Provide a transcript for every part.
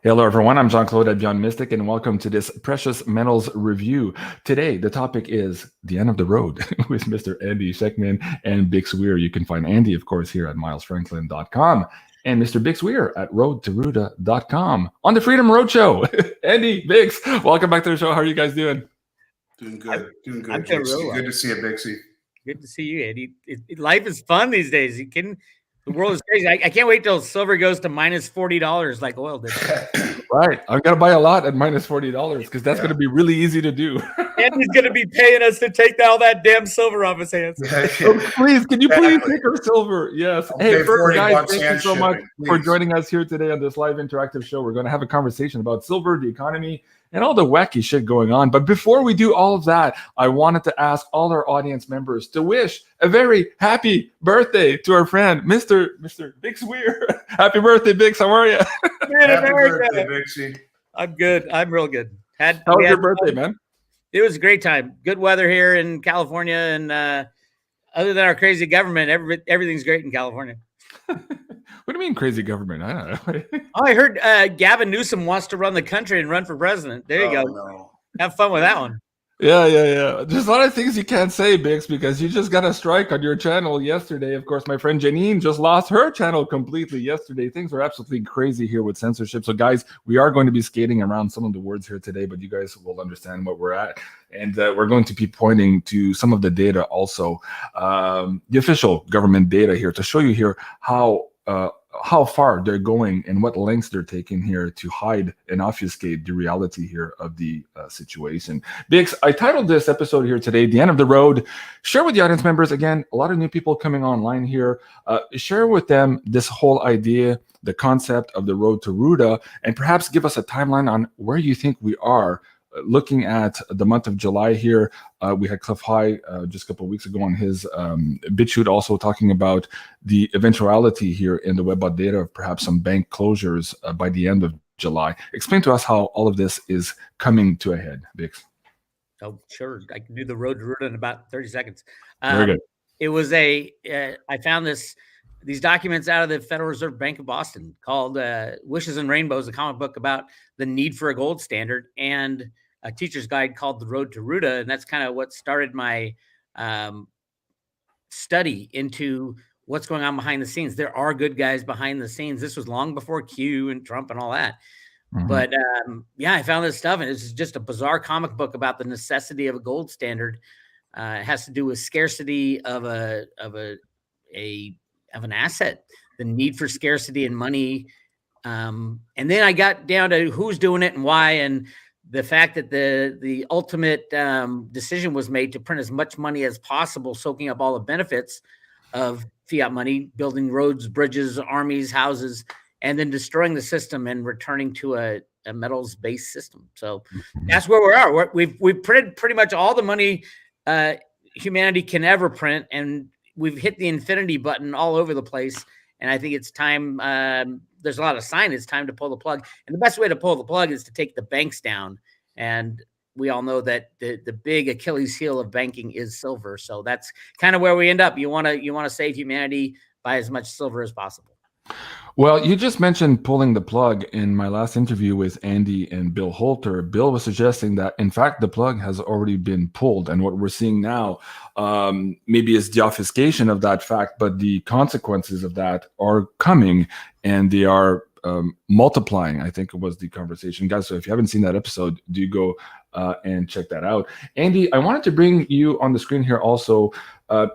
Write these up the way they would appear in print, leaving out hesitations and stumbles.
Hello, everyone. I'm Jean-Claude at BeyondMystic, and welcome to this Precious Metals Review. Today, the topic is the end of the road with Mr. Andy Schekman and BIX'S. You can find Andy, of course, here at milesfranklin.com and Mr. BIX'S at roadtoruta.com on the Freedom Roadshow. Andy, BIX'S, welcome back to the show. How are you guys doing? Doing good. Doing good. I'm doing real well. Good to see you, BIX'S. Good to see you, Andy. Life is fun these days. You can. The world is crazy. I can't wait till silver goes to minus $40 like oil did. Right. I'm going to buy a lot at minus $40 because that's going to be really easy to do. And he's going to be paying us to take all that damn silver off his hands. Oh, please, can you please take our silver? Yes. Hey, first, guys, thank you so much for joining us here today on this live interactive show. We're going to have a conversation about silver, the economy, and all the wacky shit going on. But before we do all of that, I wanted to ask all our audience members to wish a very happy birthday to our friend, Mr. BIX'S. Happy birthday, BIX'S. How are you? Happy birthday, BIX'S. I'm good. I'm real good. How was your birthday, man? It was a great time. Good weather here in California. And other than our crazy government, everything's great in California. What do you mean crazy government? I don't know. Oh, I heard Gavin Newsom wants to run the country and run for president. There you go. No. Have fun with that one. Yeah. There's a lot of things you can't say, BIX'S, because you just got a strike on your channel yesterday. Of course, my friend Janine just lost her channel completely yesterday. Things are absolutely crazy here with censorship. So, guys, we are going to be skating around some of the words here today, but you guys will understand what we're at. And we're going to be pointing to some of the data also, the official government data here to show you here how far they're going and what lengths they're taking here to hide and obfuscate the reality here of the situation. BIX'S, I titled this episode here today, The End of the Road. Share with the audience members, again, a lot of new people coming online here. Share with them this whole idea, the concept of the road to Ruta, and perhaps give us a timeline on where you think we are. Looking at the month of July here, we had Cliff High just a couple of weeks ago on his BitChute, also talking about the eventuality here in the Webbot data of perhaps some bank closures by the end of July. Explain to us how all of this is coming to a head, BIX'S. Oh, sure. I can do the road to Ruta in about 30 seconds. Very good. It was I found these documents out of the Federal Reserve Bank of Boston called Wishes and Rainbows, a comic book about the need for a gold standard, and a teacher's guide called The Road to Ruta. And that's kind of what started my study into what's going on behind the scenes. There are good guys behind the scenes. This was long before Q and Trump and all that. Mm-hmm. But I found this stuff, and it's just a bizarre comic book about the necessity of a gold standard. It has to do with scarcity of an asset, the need for scarcity and money. And then I got down to who's doing it and why, and the fact that the ultimate decision was made to print as much money as possible, soaking up all the benefits of fiat money, building roads, bridges, armies, houses, and then destroying the system and returning to a metals-based system. So that's where we are. We've printed pretty much all the money humanity can ever print, and we've hit the infinity button all over the place. And I think it's time. There's a lot of sign. It's time to pull the plug. And the best way to pull the plug is to take the banks down. And we all know that the big Achilles heel of banking is silver. So that's kind of where we end up. You want to save humanity, buy as much silver as possible. Well, you just mentioned pulling the plug in my last interview with Andy and Bill Holter. Bill was suggesting that, in fact, the plug has already been pulled. And what we're seeing now maybe is the obfuscation of that fact, but the consequences of that are coming, and they are multiplying, I think was the conversation. Guys, so if you haven't seen that episode, do go and check that out. Andy, I wanted to bring you on the screen here also.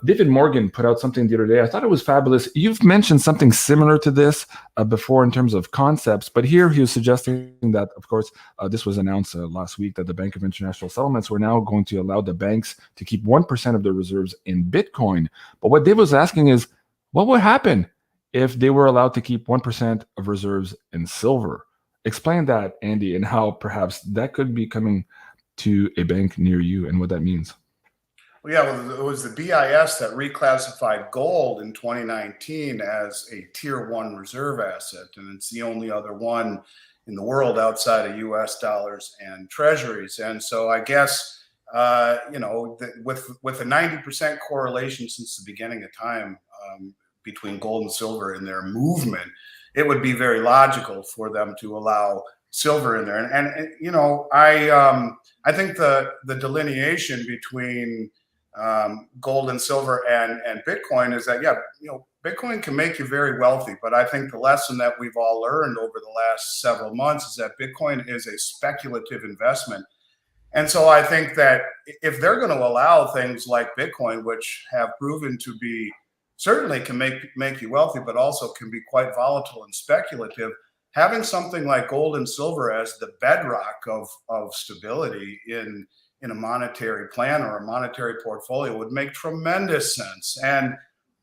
David Morgan put out something the other day. I thought it was fabulous. You've mentioned something similar to this before in terms of concepts, but here he was suggesting that, of course, this was announced last week that the Bank of International Settlements were now going to allow the banks to keep 1% of their reserves in Bitcoin. But what Dave was asking is, what would happen if they were allowed to keep 1% of reserves in silver? Explain that, Andy, and how perhaps that could be coming to a bank near you and what that means. Well, yeah, it was the BIS that reclassified gold in 2019 as a tier 1 reserve asset, and it's the only other one in the world outside of US dollars and treasuries. And so I guess, with a 90% correlation since the beginning of time between gold and silver in their movement, it would be very logical for them to allow silver in there. And you know, I think the delineation between gold and silver and Bitcoin is that, yeah, you know, Bitcoin can make you very wealthy, but I think the lesson that we've all learned over the last several months is that Bitcoin is a speculative investment. And so I think that if they're going to allow things like Bitcoin, which have proven to be, certainly can make you wealthy, but also can be quite volatile and speculative, having something like gold and silver as the bedrock of stability in a monetary plan or a monetary portfolio would make tremendous sense. And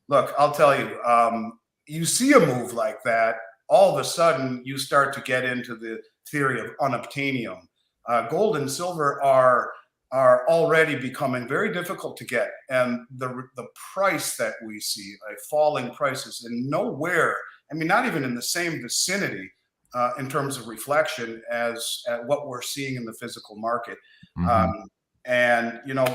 look, I'll tell you, you see a move like that, all of a sudden you start to get into the theory of unobtainium. Gold and silver are already becoming very difficult to get, and the price that we see, falling prices, and nowhere, I mean, not even in the same vicinity in terms of reflection as at what we're seeing in the physical market. Mm-hmm. And you know,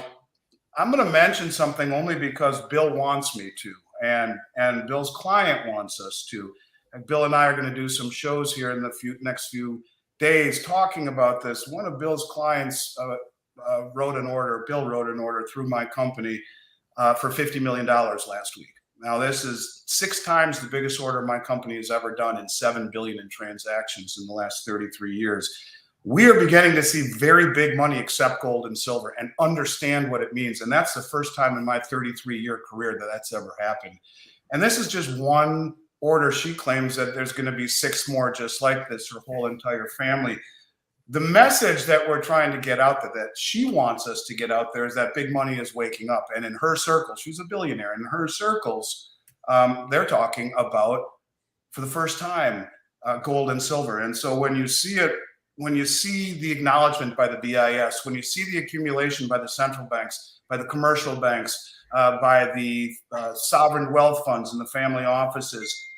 I'm going to mention something only because Bill wants me to, and Bill's client wants us to. And Bill and I are going to do some shows here in the next few days talking about this. One of Bill's clients Bill wrote an order through my company for $50 million last week. Now, this is 6 times the biggest order my company has ever done in $7 billion in transactions in the last 33 years. We are beginning to see very big money accept gold and silver and understand what it means. And that's the first time in my 33-year career that that's ever happened. And this is just one order. She claims that there's going to be 6 more just like this, her whole entire family. The message that we're trying to get out there, that she wants us to get out there, is that big money is waking up. And in her circles, she's a billionaire, in her circles, they're talking about, for the first time, gold and silver. And so when you see it, when you see the acknowledgement by the BIS, when you see the accumulation by the central banks, by the commercial banks, by the sovereign wealth funds and the family offices,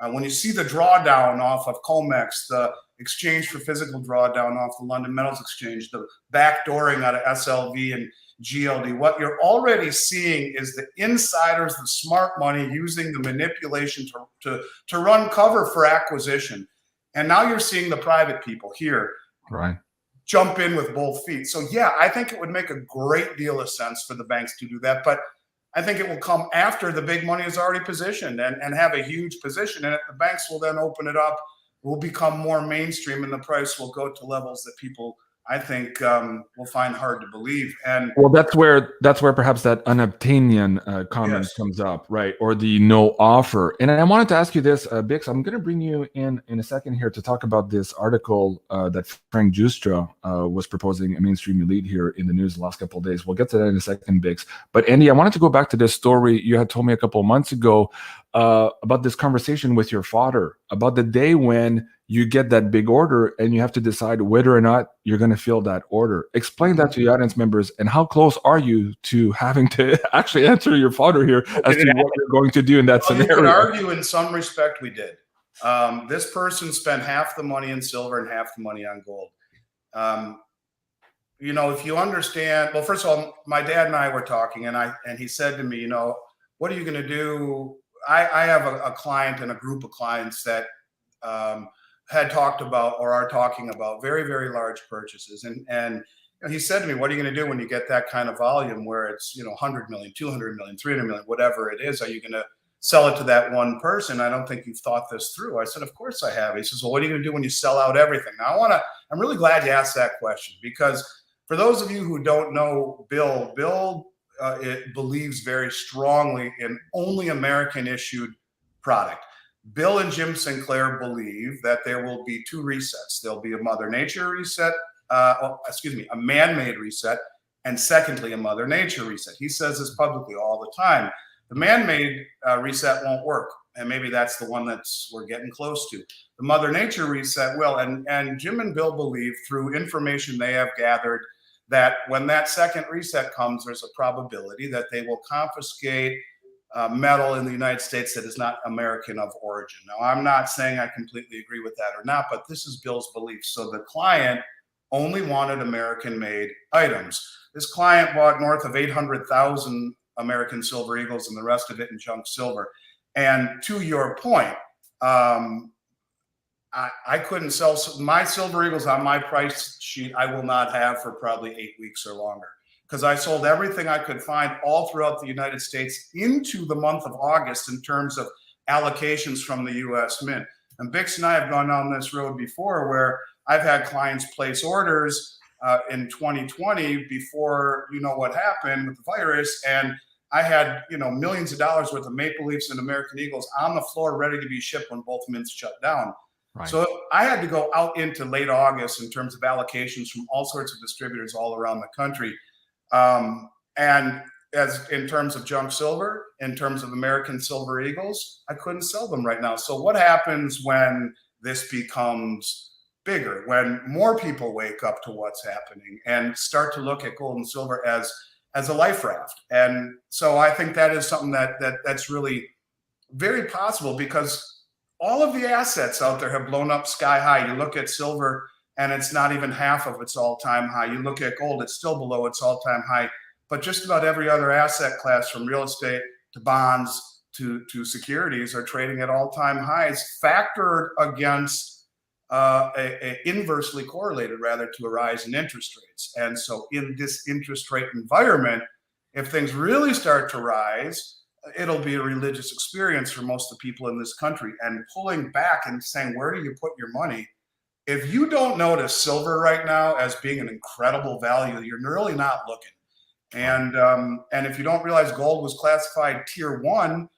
when you see the drawdown off of COMEX, the exchange for physical drawdown off the London Metals Exchange, the backdooring out of SLV and GLD, what you're already seeing is the insiders, the smart money, using the manipulation to run cover for acquisition. And now you're seeing the private people here jump in with both feet. So yeah, I think it would make a great deal of sense for the banks to do that. But I think it will come after the big money is already positioned and have a huge position. And the banks will then open it up, will become more mainstream, and the price will go to levels that people, I think, will find hard to believe. And well, that's where perhaps that unobtainium comment comes up, right? Or the no offer. And I wanted to ask you this, BIX'S, I'm going to bring you in a second here to talk about this article that Frank Giustra was proposing, a mainstream elite here in the news the last couple of days. We'll get to that in a second, BIX'S. But Andy, I wanted to go back to this story you had told me a couple of months ago about this conversation with your father, about the day when you get that big order and you have to decide whether or not you're going to fill that order. Explain that to the audience members, and how close are you to having to actually answer your father here as to what you're going to do in that scenario? You could argue in some respect we did. This person spent half the money in silver and half the money on gold. You know, if you understand, well, first of all, my dad and I were talking, and he said to me, you know, what are you going to do? I have a client and a group of clients that had talked about or are talking about very, very large purchases. And he said to me, what are you going to do when you get that kind of volume where it's, you know, 100 million, 200 million, 300 million, whatever it is? Are you going to sell it to that one person? I don't think you've thought this through. I said, of course I have. He says, well, what are you going to do when you sell out everything? Now, I'm really glad you asked that question, because for those of you who don't know Bill it believes very strongly in only American issued product. Bill and Jim Sinclair believe that there will be 2 resets. There'll be a Mother Nature reset, a man-made reset, and secondly, a Mother Nature reset. He says this publicly all the time. The man-made reset won't work, and maybe that's the one we're getting close to. The Mother Nature reset will, and Jim and Bill believe, through information they have gathered, that when that second reset comes, there's a probability that they will confiscate metal in the United States that is not American of origin. Now, I'm not saying I completely agree with that or not, but this is Bill's belief. So the client only wanted American-made items. This client bought north of 800,000 American Silver Eagles and the rest of it in junk silver. And to your point, I couldn't sell my Silver Eagles on my price sheet. I will not have for probably 8 weeks or longer, because I sold everything I could find all throughout the United States into the month of August in terms of allocations from the U.S. Mint. And BIX'S and I have gone down this road before, where I've had clients place orders in 2020 before what happened with the virus, and I had millions of dollars worth of Maple Leafs and American Eagles on the floor ready to be shipped when both mints shut down. Right. So I had to go out into late August in terms of allocations from all sorts of distributors all around the country. And as in terms of junk silver, in terms of American Silver Eagles, I couldn't sell them right now. So what happens when this becomes bigger, when more people wake up to what's happening and start to look at gold and silver as a life raft? And so I think that is something that's really very possible, because all of the assets out there have blown up sky high. You look at silver and it's not even half of its all-time high. You look at gold, it's still below its all-time high. But just about every other asset class, from real estate to bonds to securities, are trading at all-time highs, factored against inversely correlated rather to a rise in interest rates. And so in this interest rate environment, if things really start to rise, it'll be a religious experience for most of the people in this country. And pulling back and saying, where do you put your money? If you don't notice silver right now as being an incredible value, you're really not looking. And if you don't realize gold was classified tier 1,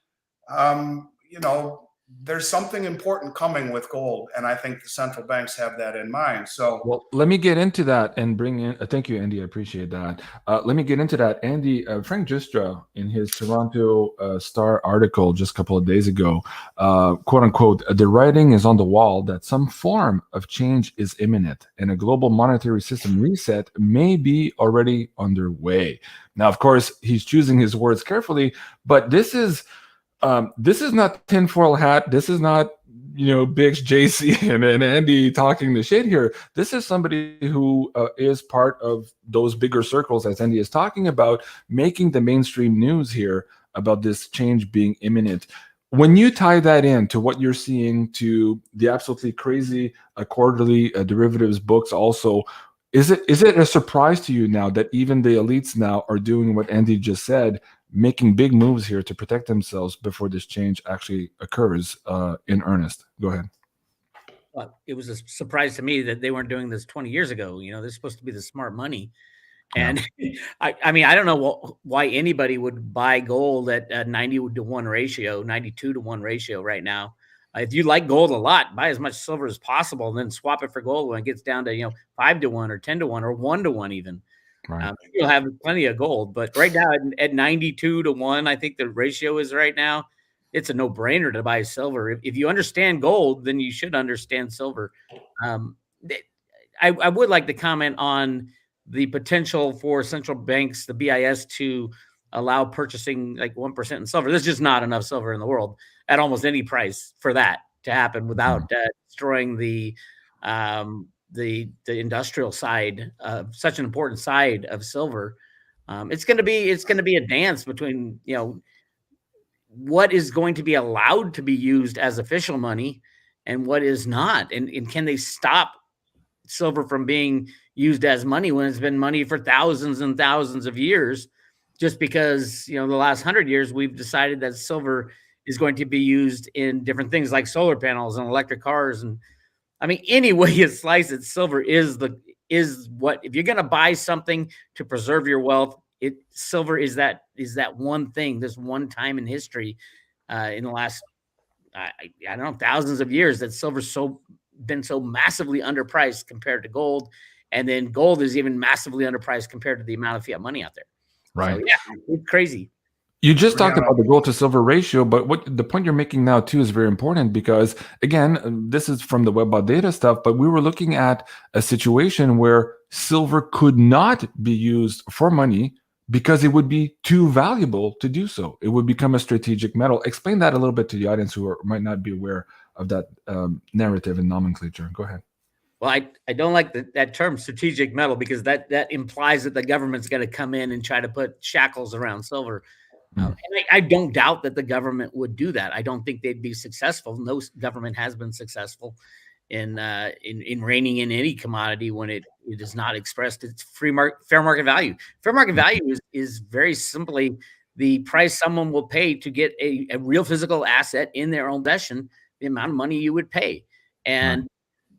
there's something important coming with gold, and I think the central banks have that in mind. So, well, let me get into that and bring in. Thank you, Andy. I appreciate that. Let me get into that, Andy. Frank Giustra, in his Toronto Star article just a couple of days ago, quote unquote, the writing is on the wall that some form of change is imminent, and a global monetary system reset may be already underway. Now, of course, he's choosing his words carefully, but this is not tinfoil hat. This is not, BIX'S, JC, and Andy talking the shit here. This is somebody who is part of those bigger circles, as Andy is talking about, making the mainstream news here about this change being imminent. When you tie that in to what you're seeing, to the absolutely crazy quarterly derivatives books also, is it a surprise to you now that even the elites now are doing what Andy just said, making big moves here to protect themselves before this change actually occurs in earnest? Go ahead. Well, it was a surprise to me that they weren't doing this 20 years ago. They're supposed to be the smart money. And I mean, I don't know why anybody would buy gold at a 90-to-1 ratio, 92-to-1 ratio right now. If you like gold a lot, buy as much silver as possible and then swap it for gold when it gets down to 5-to-1 or 10-to-1 or 1-to-1 even. Right. You'll have plenty of gold, but right now at 92-to-1, I think the ratio is right now. It's a no-brainer to buy silver. If you understand gold, then you should understand silver. I would like to comment on the potential for central banks, the BIS, to allow purchasing like 1% in silver. There's just not enough silver in the world at almost any price for that to happen without destroying the industrial side, such an important side of silver. It's going to be a dance between what is going to be allowed to be used as official money and what is not, and can they stop silver from being used as money when it's been money for thousands and thousands of years, just because the last 100 years we've decided that silver is going to be used in different things like solar panels and electric cars. And I mean, any way you slice it, silver is what, if you're going to buy something to preserve your wealth, silver is that one thing, this one time in history, in the last, I don't know, thousands of years, that silver's been so massively underpriced compared to gold. And then gold is even massively underpriced compared to the amount of fiat money out there. Right. So, yeah, it's crazy. You just talked about the gold to silver ratio, but what the point you're making now too is very important, because again, this is from the web about data stuff, but we were looking at a situation where silver could not be used for money because it would be too valuable to do so. It would become a strategic metal. Explain that a little bit to the audience who might not be aware of that narrative and nomenclature. Go ahead. Well, I don't like that term strategic metal, because that implies that the government's going to come in and try to put shackles around silver. And I don't doubt that the government would do that. I don't think they'd be successful. No government has been successful. in reining in any commodity when it is not expressed its fair market value. Fair market value is very simply the price someone will pay to get a real physical asset in their own possession, the amount of money you would pay. And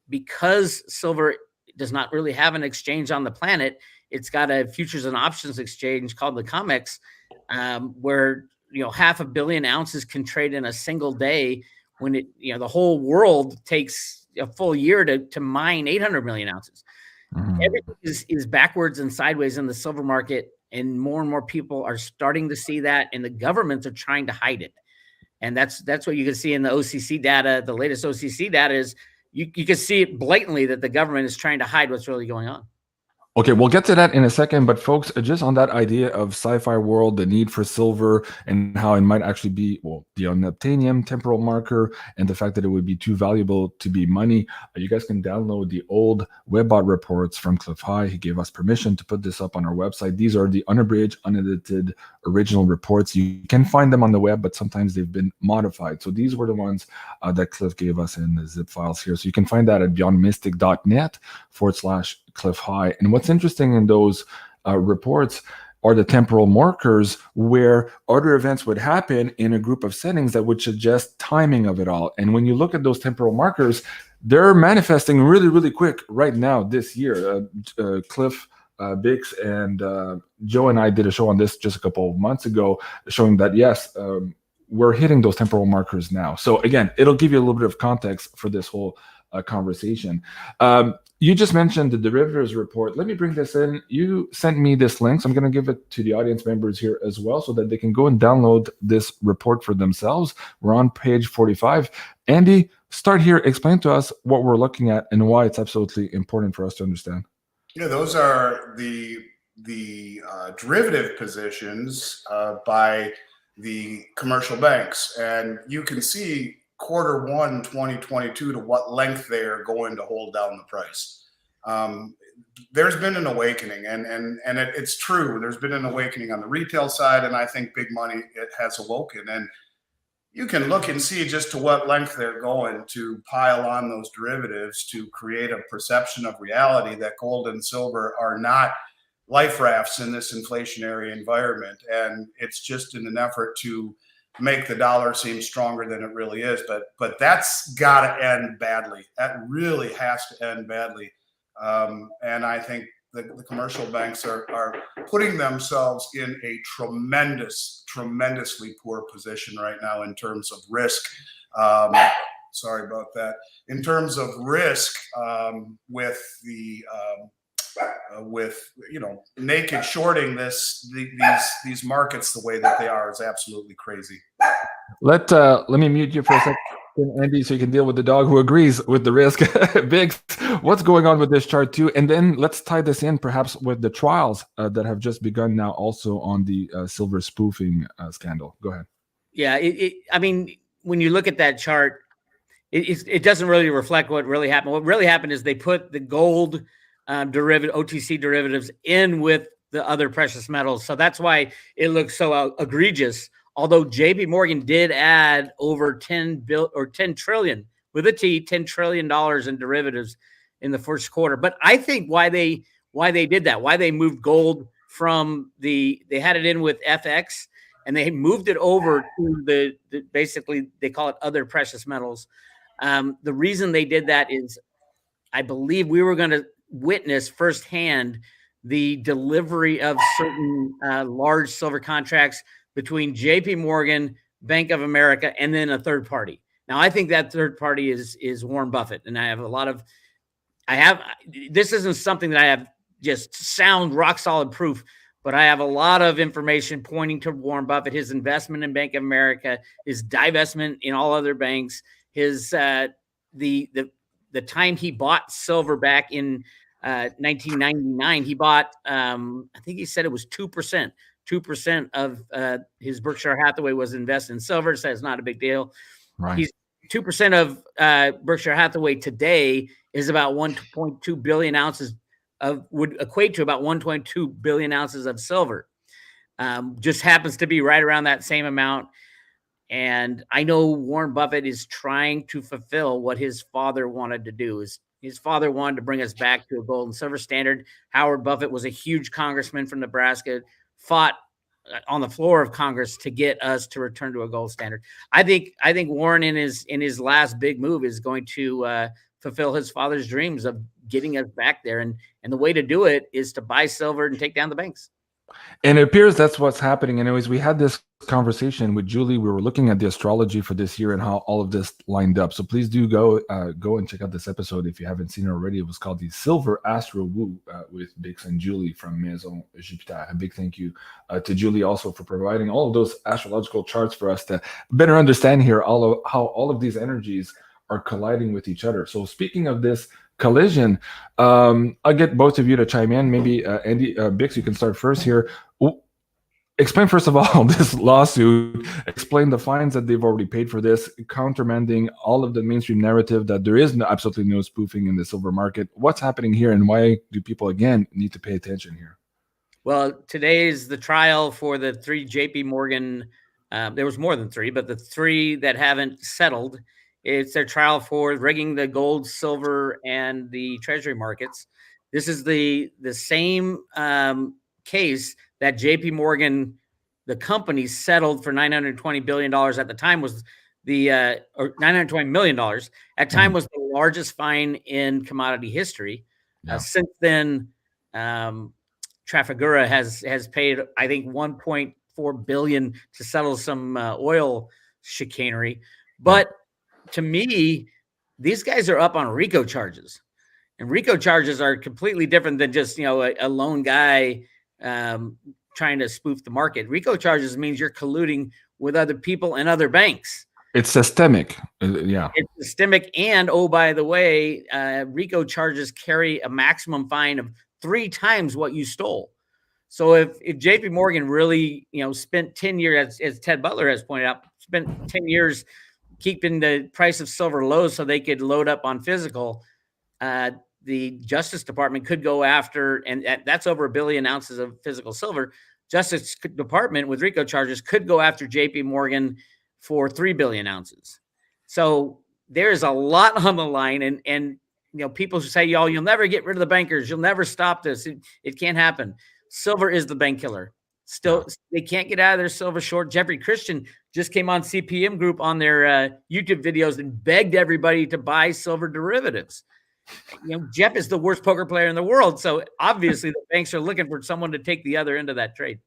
because silver does not really have an exchange on the planet, it's got a futures and options exchange called the COMEX, where 500 million ounces can trade in a single day, when the whole world takes a full year to mine 800 million ounces. Everything is backwards and sideways in the silver market, and more people are starting to see that, and the governments are trying to hide it. And that's what you can see in the OCC data. The latest OCC data is you can see it blatantly that the government is trying to hide what's really going on. Okay, we'll get to that in a second, but folks, just on that idea of sci-fi world, the need for silver and how it might actually be, the unobtainium temporal marker, and the fact that it would be too valuable to be money, you guys can download the old Webbot reports from Cliff High. He gave us permission to put this up on our website. These are the unabridged, unedited, original reports. You can find them on the web, but sometimes they've been modified. So these were the ones that Cliff gave us in the zip files here. So you can find that at beyondmystic.net/Cliff High. And what's interesting in those reports are the temporal markers, where other events would happen in a group of settings that would suggest timing of it all. And when you look at those temporal markers, they're manifesting really, really quick right now this year. Cliff, BIX'S, and Joe and I did a show on this just a couple of months ago, showing that, yes, we're hitting those temporal markers now. So again, it'll give you a little bit of context for this whole conversation. You just mentioned the derivatives report. Let me bring this in. You sent me this link, so I'm going to give it to the audience members here as well, so that they can go and download this report for themselves. We're on page 45. Andy, start here. Explain to us what we're looking at and why it's absolutely important for us to understand. Those are the derivative positions by the commercial banks, and you can see Q1 2022 to what length they are going to hold down the price. There's been an awakening, and it's true. There's been an awakening on the retail side, and I think big money has awoken. And you can look and see just to what length they're going to pile on those derivatives to create a perception of reality that gold and silver are not life rafts in this inflationary environment. And it's just in an effort to make the dollar seem stronger than it really is. But that's got to end badly. That really has to end badly. And I think the commercial banks are putting themselves in a tremendously poor position right now in terms of risk. Sorry about that. In terms of risk, with the naked shorting these markets the way that they are is absolutely crazy. Let me mute you for a second, Andy, so you can deal with the dog who agrees with the risk. BIX'S, what's going on with this chart too? And then let's tie this in perhaps with the trials that have just begun now also on the silver spoofing scandal. Go ahead. Yeah, I mean, when you look at that chart, it doesn't really reflect what really happened. What really happened is they put the gold OTC derivatives in with the other precious metals. So that's why it looks so egregious. Although JP Morgan did add over 10 trillion with a T, $10 trillion in derivatives in the first quarter. But I think why they did that, why they moved gold from they had it in with FX and they moved it over to the basically they call it other precious metals. The reason they did that is I believe we were going to witness firsthand the delivery of certain large silver contracts between JP Morgan, Bank of America, and then a third party. Now, I think that third party is Warren Buffett. And this isn't something that I have just sound rock solid proof, but I have a lot of information pointing to Warren Buffett, his investment in Bank of America, his divestment in all other banks, his the time he bought silver back in 1999, he bought, I think he said it was 2%. 2% of his Berkshire Hathaway was invested in silver. So it's not a big deal. Right. He's 2% of Berkshire Hathaway today is about 1.2 billion ounces would equate to about 1.2 billion ounces of silver. Just happens to be right around that same amount. And I know Warren Buffett is trying to fulfill what his father wanted to do. His father wanted to bring us back to a gold and silver standard. Howard Buffett was a huge congressman from Nebraska, fought on the floor of Congress to get us to return to a gold standard. I think Warren in his last big move is going to fulfill his father's dreams of getting us back there. And the way to do it is to buy silver and take down the banks. And it appears that's what's happening. Anyways, we had this conversation with Julie. We were looking at the astrology for this year and how all of this lined up. So please do go and check out this episode if you haven't seen it already. It was called the Silver Astro Woo with BIX'S and Julie from Maison Jupiter. A big thank you to Julie also for providing all of those astrological charts for us to better understand here how all of these energies are colliding with each other. So speaking of this collision, I'll get both of you to chime in. Maybe Andy, BIX'S, you can start first here. Explain first of all this lawsuit. Explain the fines that they've already paid for this, countermanding all of the mainstream narrative that there is absolutely no spoofing in the silver market. What's happening here, and why do people again need to pay attention here? Well, today is the trial for the 3 JP Morgan. There was more than 3, but the 3 that haven't settled. It's their trial for rigging the gold, silver, and the treasury markets. This is the same case that JP Morgan, the company, settled for $920 billion at the time, was or $920 million at time was the largest fine in commodity history. Yeah. Since then, Trafigura has paid, I think, $1.4 billion to settle some oil chicanery. But to me, these guys are up on RICO charges, and RICO charges are completely different than just, a lone guy trying to spoof the market. RICO charges means you're colluding with other people and other banks. It's systemic. Yeah. It's systemic. And by the way, RICO charges carry a maximum fine of 3 times what you stole. So if JP Morgan really, spent 10 years, as Ted Butler has pointed out, spent 10 years keeping the price of silver low so they could load up on physical, the Justice Department could go after, and that's over 1 billion ounces of physical silver. Justice Department with RICO charges could go after JP Morgan for 3 billion ounces. So there's a lot on the line. And people who say, you'll never get rid of the bankers. You'll never stop this. It can't happen. Silver is the bank killer. Still, they can't get out of their silver short. Jeffrey Christian just came on CPM Group on their YouTube videos and begged everybody to buy silver derivatives. Jeff is the worst poker player in the world. So obviously the banks are looking for someone to take the other end of that trade.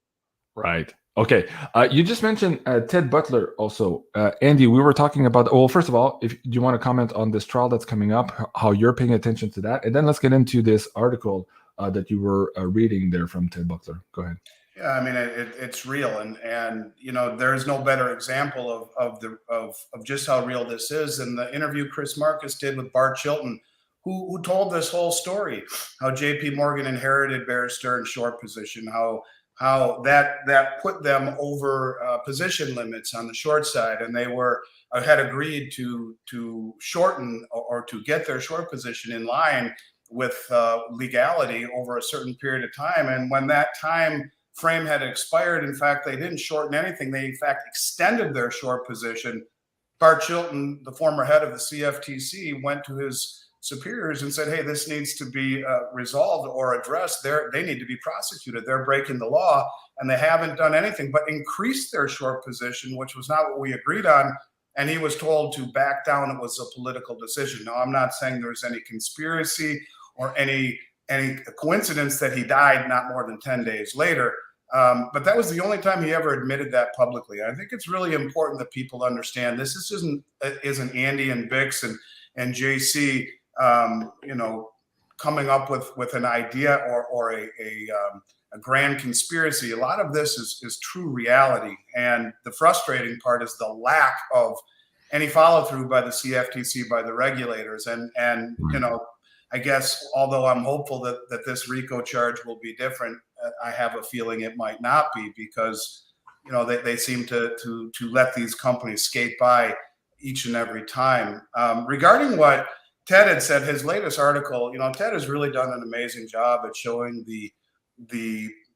Right. Okay. You just mentioned Ted Butler also. Andy, we were talking about, well, first of all, if you want to comment on this trial that's coming up, how you're paying attention to that. And then let's get into this article that you were reading there from Ted Butler. Go ahead. Yeah, I mean, it's real. And there's no better example of just how real this is than the interview Chris Marcus did with Bart Chilton, who told this whole story, how JP Morgan inherited Bear Stearns short position, how that put them over position limits on the short side, and they had agreed to shorten or to get their short position in line with legality over a certain period of time. And when that time frame had expired, in fact, they didn't shorten anything. They in fact extended their short position. Bart Chilton, the former head of the CFTC, went to his superiors and said, hey, this needs to be resolved or addressed. They need to be prosecuted. They're breaking the law, and they haven't done anything but increase their short position, which was not what we agreed on. And he was told to back down. It was a political decision. Now, I'm not saying there's any conspiracy or any coincidence that he died not more than 10 days later. But that was the only time he ever admitted that publicly. I think it's really important that people understand this isn't Andy and BIX'S and JC coming up with an idea or a grand conspiracy. A lot of this is true reality. And the frustrating part is the lack of any follow through by the CFTC, by the regulators. And I guess, although I'm hopeful that this RICO charge will be different, I have a feeling it might not be, because they seem to let these companies skate by each and every time. Regarding what Ted had said, his latest article, Ted has really done an amazing job at showing the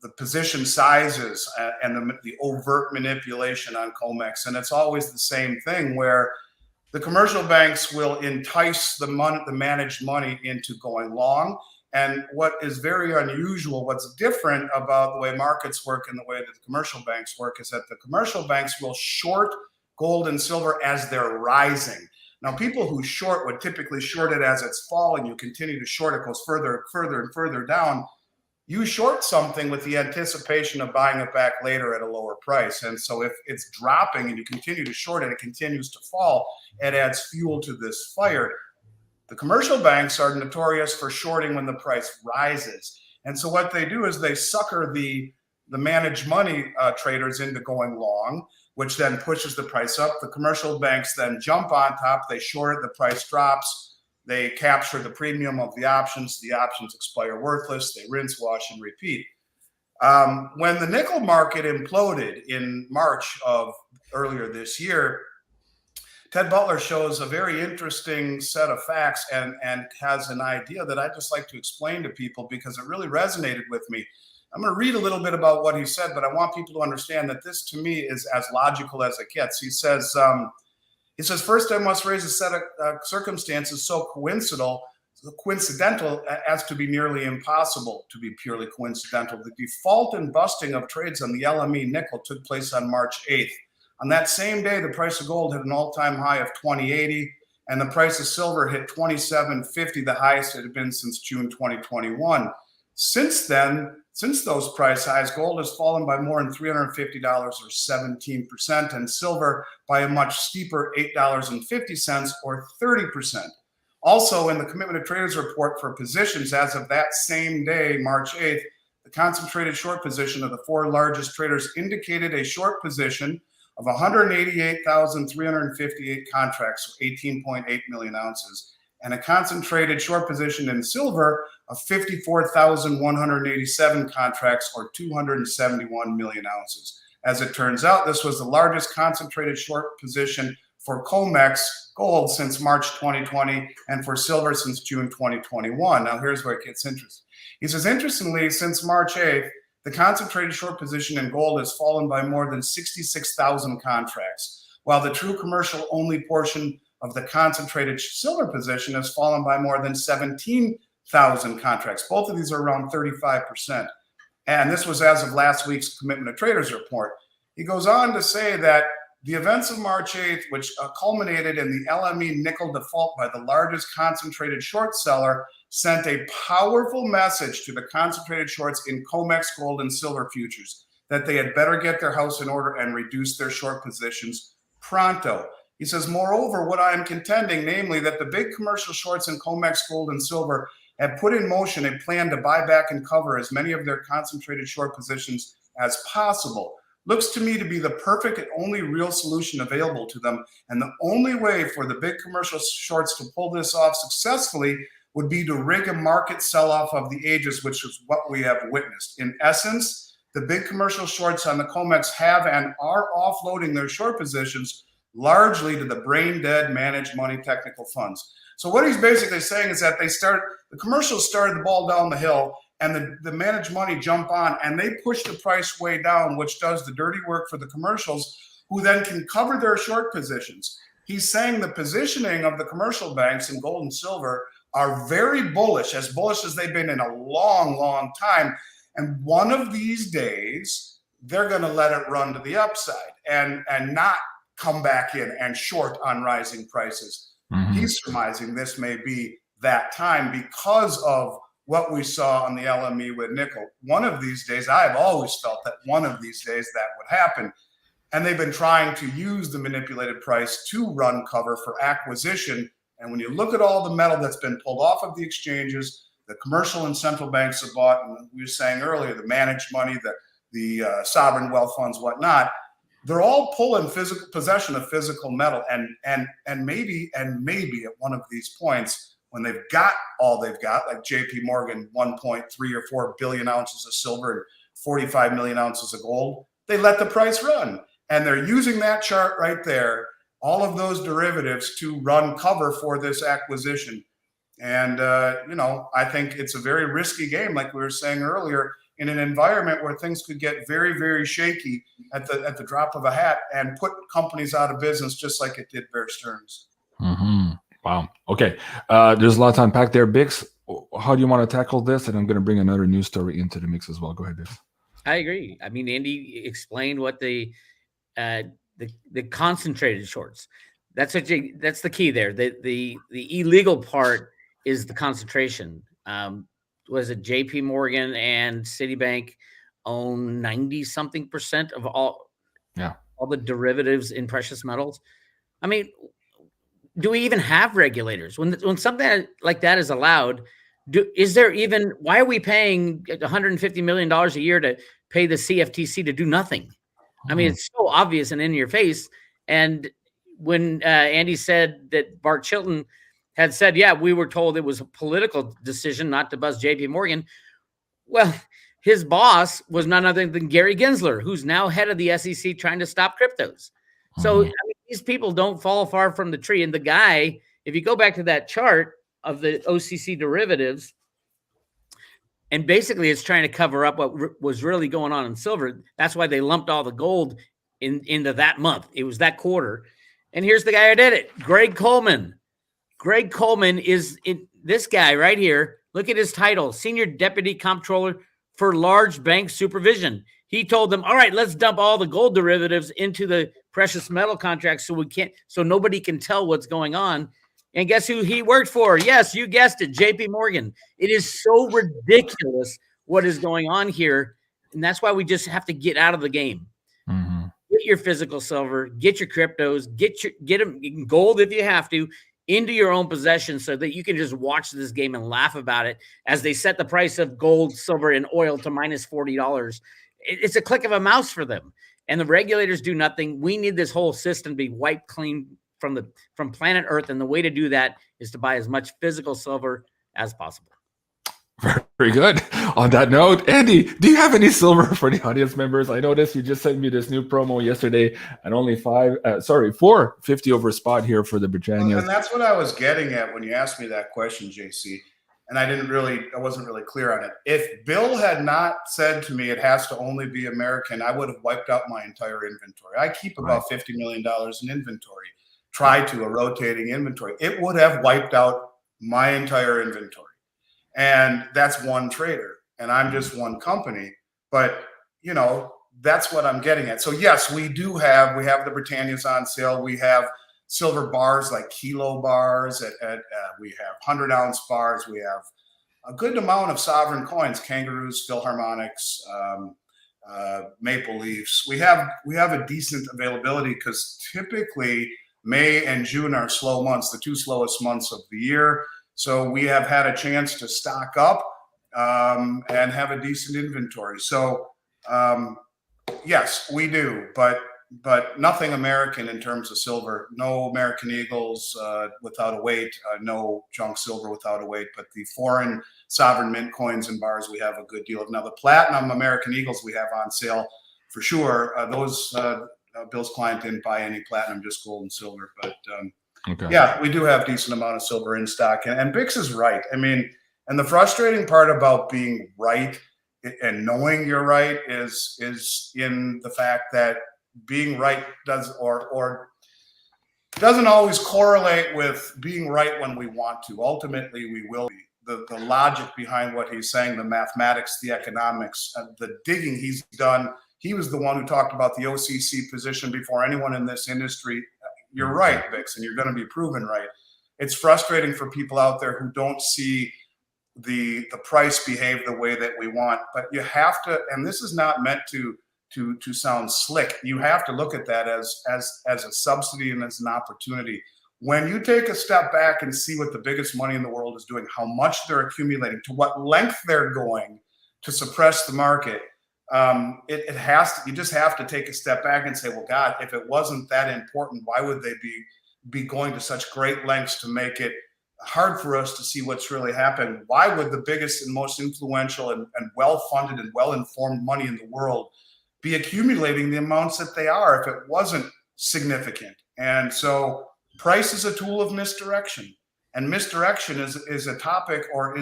position sizes and the overt manipulation on COMEX. And it's always the same thing where the commercial banks will entice the managed money into going long. And what is very unusual, what's different about the way markets work and the way that the commercial banks work is that the commercial banks will short gold and silver as they're rising. Now, people who short would typically short it as it's falling. You continue to short, it goes further and further and further down. You short something with the anticipation of buying it back later at a lower price. And so if it's dropping and you continue to short it, it continues to fall, it adds fuel to this fire. The commercial banks are notorious for shorting when the price rises. And so what they do is they sucker the managed money traders into going long, which then pushes the price up. The commercial banks then jump on top, they short it, the price drops. They capture the premium of the options expire worthless, they rinse, wash, and repeat. When the nickel market imploded in March of earlier this year, Ted Butler shows a very interesting set of facts and has an idea that I'd just like to explain to people because it really resonated with me. I'm going to read a little bit about what he said, but I want people to understand that this to me is as logical as it gets. He says, first I must raise a set of circumstances so coincidental as to be nearly impossible to be purely coincidental. The default and busting of trades on the LME nickel took place on March 8th. On that same day, the price of gold hit an all-time high of 2080, and the price of silver hit 2750, the highest it had been since June 2021. Since then, since those price highs, gold has fallen by more than $350 or 17%, and silver by a much steeper $8.50 or 30%. Also, in the Commitment of Traders report for positions as of that same day, March 8th, the concentrated short position of the four largest traders indicated a short position of 188,358 contracts, or 18.8 million ounces, and a concentrated short position in silver of 54,187 contracts, or 271 million ounces. As it turns out, this was the largest concentrated short position for COMEX gold since March 2020 and for silver since June 2021. Now, here's where it gets interesting. He says, interestingly, since March 8th, the concentrated short position in gold has fallen by more than 66,000 contracts, while the true commercial only portion of the concentrated silver position has fallen by more than 17,000 contracts. Both of these are around 35%. And this was as of last week's Commitment of Traders report. He goes on to say that the events of March 8th, which culminated in the LME nickel default by the largest concentrated short seller, sent a powerful message to the concentrated shorts in COMEX gold and silver futures that they had better get their house in order and reduce their short positions pronto. He says, moreover, what I am contending, namely that the big commercial shorts in COMEX gold and silver have put in motion a plan to buy back and cover as many of their concentrated short positions as possible, looks to me to be the perfect and only real solution available to them. And the only way for the big commercial shorts to pull this off successfully would be to rig a market sell-off of the ages, which is what we have witnessed. In essence, the big commercial shorts on the COMEX have and are offloading their short positions largely to the brain-dead managed money technical funds. So what he's basically saying is that the commercials started the ball down the hill, and the managed money jump on, and they push the price way down, which does the dirty work for the commercials, who then can cover their short positions. He's saying the positioning of the commercial banks in gold and silver are very bullish as they've been in a long, long time. And one of these days, they're going to let it run to the upside and not come back in and short on rising prices. Mm-hmm. He's surmising this may be that time because of what we saw on the LME with nickel. One of these days, I've always felt that one of these days that would happen. And they've been trying to use the manipulated price to run cover for acquisition. And when you look at all the metal that's been pulled off of the exchanges, the commercial and central banks have bought, and we were saying earlier, the managed money, the sovereign wealth funds, whatnot, they're all pulling physical possession of physical metal. And maybe at one of these points, when they've got all they've got, like JP Morgan, 1.3 or 4 billion ounces of silver and 45 million ounces of gold, they let the price run. And they're using that chart right there, all of those derivatives, to run cover for this acquisition. And, I think it's a very risky game, like we were saying earlier. in an environment where things could get very, very shaky at the drop of a hat and put companies out of business, just like it did Bear Stearns. Wow. Okay. There's a lot to unpack there. BIX'S, how do you want to tackle this? And I'm going to bring another news story into the mix as well. Go ahead, BIX'S. I agree. I mean, Andy explained what the concentrated shorts. That's the key there. The illegal part is the concentration. Was it JP Morgan and Citibank own 90-something% of all the derivatives in precious metals? I mean, do we even have regulators when something like that is allowed? Why are we paying $150 million a year to pay the CFTC to do nothing? I mean, it's so obvious and in your face. And when Andy said that Bart Chilton had said, yeah, we were told it was a political decision not to buzz JP Morgan. Well, his boss was none other than Gary Gensler, who's now head of the SEC trying to stop cryptos. So I mean, these people don't fall far from the tree. And the guy, if you go back to that chart of the OCC derivatives, and basically it's trying to cover up what was really going on in silver. That's why they lumped all the gold into that month. It was that quarter. And here's the guy who did it, Greg Coleman. Greg Coleman is this guy right here. Look at his title, Senior Deputy Comptroller for Large Bank Supervision. He told them, all right, let's dump all the gold derivatives into the precious metal contracts so nobody can tell what's going on. And guess who he worked for? Yes, you guessed it, JP Morgan. It is so ridiculous what is going on here. And that's why we just have to get out of the game. Get your physical silver, get your cryptos, get them gold if you have to, into your own possession so that you can just watch this game and laugh about it as they set the price of gold, silver, and oil to minus $40. It's a click of a mouse for them. And the regulators do nothing. We need this whole system to be wiped clean from planet Earth. And the way to do that is to buy as much physical silver as possible. Very good. On that note, Andy, do you have any silver for the audience members? I noticed you just sent me this new promo yesterday at only $4.50 over spot here for the Britannia. And that's what I was getting at when you asked me that question, JC. And I wasn't really clear on it. If Bill had not said to me it has to only be American, I would have wiped out my entire inventory. I keep about $50 million in inventory, a rotating inventory. It would have wiped out my entire inventory. And that's one trader, and I'm just one company. But, that's what I'm getting at. So, yes, we have the Britannias on sale. We have silver bars like kilo bars. We have 100-ounce bars. We have a good amount of sovereign coins, kangaroos, Philharmonics, maple leafs. We have a decent availability because typically May and June are slow months, the two slowest months of the year. So we have had a chance to stock up and have a decent inventory. So yes, we do, but nothing American in terms of silver. No American Eagles without a weight, no junk silver without a weight. But the foreign sovereign mint coins and bars, we have a good deal of. Now the platinum American Eagles we have on sale for sure. Those Bill's client didn't buy any platinum, just gold and silver, but. Okay. Yeah, we do have a decent amount of silver in stock. And BIX'S is right. I mean, and the frustrating part about being right and knowing you're right is in the fact that being right doesn't always correlate with being right when we want to. Ultimately, we will be. The logic behind what he's saying, the mathematics, the economics, the digging he's done. He was the one who talked about the OCC position before anyone in this industry. You're right, BIX'S, and you're going to be proven right. It's frustrating for people out there who don't see the price behave the way that we want. But you have to, and this is not meant to sound slick. You have to look at that as a subsidy and as an opportunity. When you take a step back and see what the biggest money in the world is doing, how much they're accumulating, to what length they're going to suppress the market, you just have to take a step back and say, well, God, if it wasn't that important, why would they be going to such great lengths to make it hard for us to see what's really happening? Why would the biggest and most influential and well-funded and well-informed money in the world be accumulating the amounts that they are if it wasn't significant? And so price is a tool of misdirection, and misdirection is a topic, or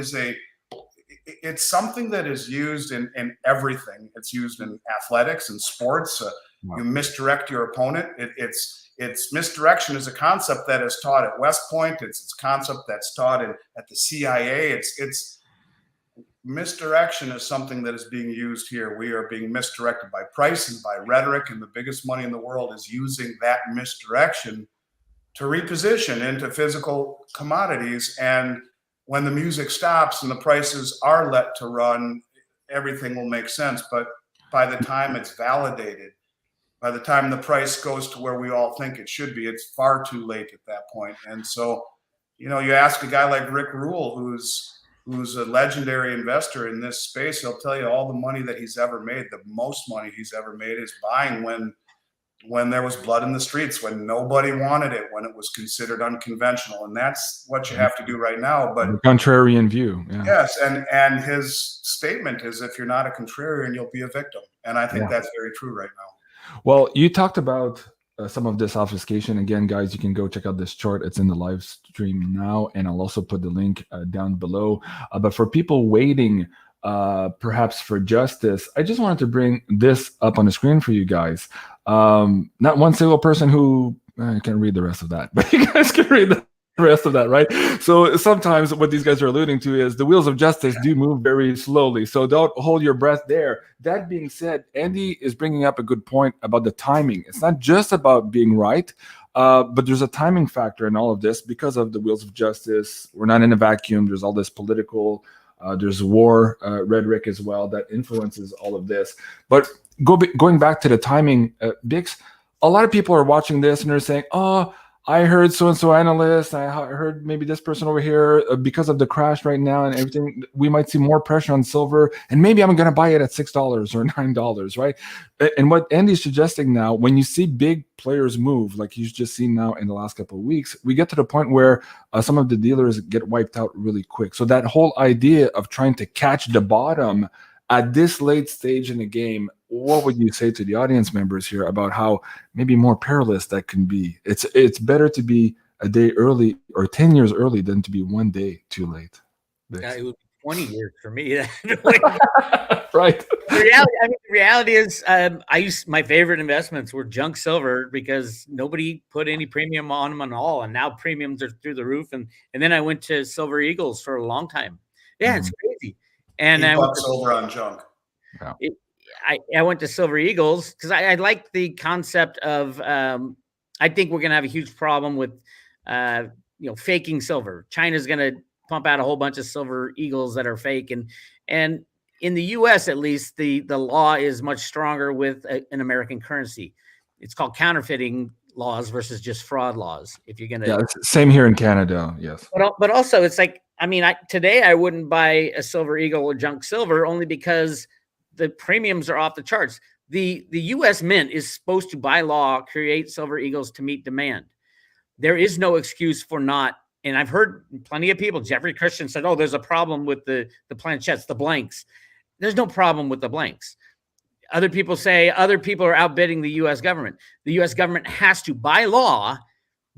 it's something that is used in everything. It's used in athletics and sports. You misdirect your opponent. It's misdirection is a concept that is taught at West Point. It's a concept that's taught at the CIA. It's misdirection is something that is being used here. We are being misdirected by price and by rhetoric, and the biggest money in the world is using that misdirection to reposition into physical commodities. And when the music stops and the prices are let to run, everything will make sense. But by the time it's validated, by the time the price goes to where we all think it should be, it's far too late at that point. And so, you ask a guy like Rick Rule, who's a legendary investor in this space, he'll tell you all the money that he's ever made, the most money he's ever made is buying when there was blood in the streets, when nobody wanted it, when it was considered unconventional. And that's what you have to do right now. But the contrarian view. Yeah. Yes. And his statement is, if you're not a contrarian, you'll be a victim. And I think that's very true right now. Well, you talked about some of this obfuscation. Again, guys, you can go check out this chart. It's in the live stream now, and I'll also put the link down below. But for people waiting perhaps for justice, I just wanted to bring this up on the screen for you guys. Not one single person who I can't read the rest of that, but you guys can read the rest of that, right? So sometimes what these guys are alluding to is the wheels of justice do move very slowly. So don't hold your breath there. That being said, Andy is bringing up a good point about the timing. It's not just about being right, but there's a timing factor in all of this because of the wheels of justice. We're not in a vacuum. There's all this political, there's war rhetoric as well that influences all of this. But going back to the timing, BIX'S, a lot of people are watching this and they're saying, oh, I heard so-and-so analyst, I heard maybe this person over here, because of the crash right now and everything, we might see more pressure on silver, and maybe I'm going to buy it at $6 or $9, right? And what Andy's suggesting now, when you see big players move, like he's just seen now in the last couple of weeks, we get to the point where some of the dealers get wiped out really quick. So that whole idea of trying to catch the bottom at this late stage in the game, what would you say to the audience members here about how maybe more perilous that can be? It's better to be a day early or 10 years early than to be one day too late. It would be 20 years for me. Right. The reality is, my favorite investments were junk silver because nobody put any premium on them at all, and now premiums are through the roof. And then I went to Silver Eagles for a long time. Yeah, it's crazy. And I went silver on junk. Yeah. I went to Silver Eagles because I like the concept of I think we're going to have a huge problem with faking silver. China's going to pump out a whole bunch of Silver Eagles that are fake, and in the U.S. at least the law is much stronger with an American currency. It's called counterfeiting laws versus just fraud laws. If you're going to same here in Canada, yes. But also it's like today I wouldn't buy a Silver Eagle or junk silver only because the premiums are off the charts. The U.S. Mint is supposed to, by law, create Silver Eagles to meet demand. There is no excuse for not. And I've heard plenty of people. Jeffrey Christian said, "Oh, there's a problem with the planchettes, the blanks." There's no problem with the blanks. Other people say other people are outbidding the U.S. government. The U.S. government has to, by law,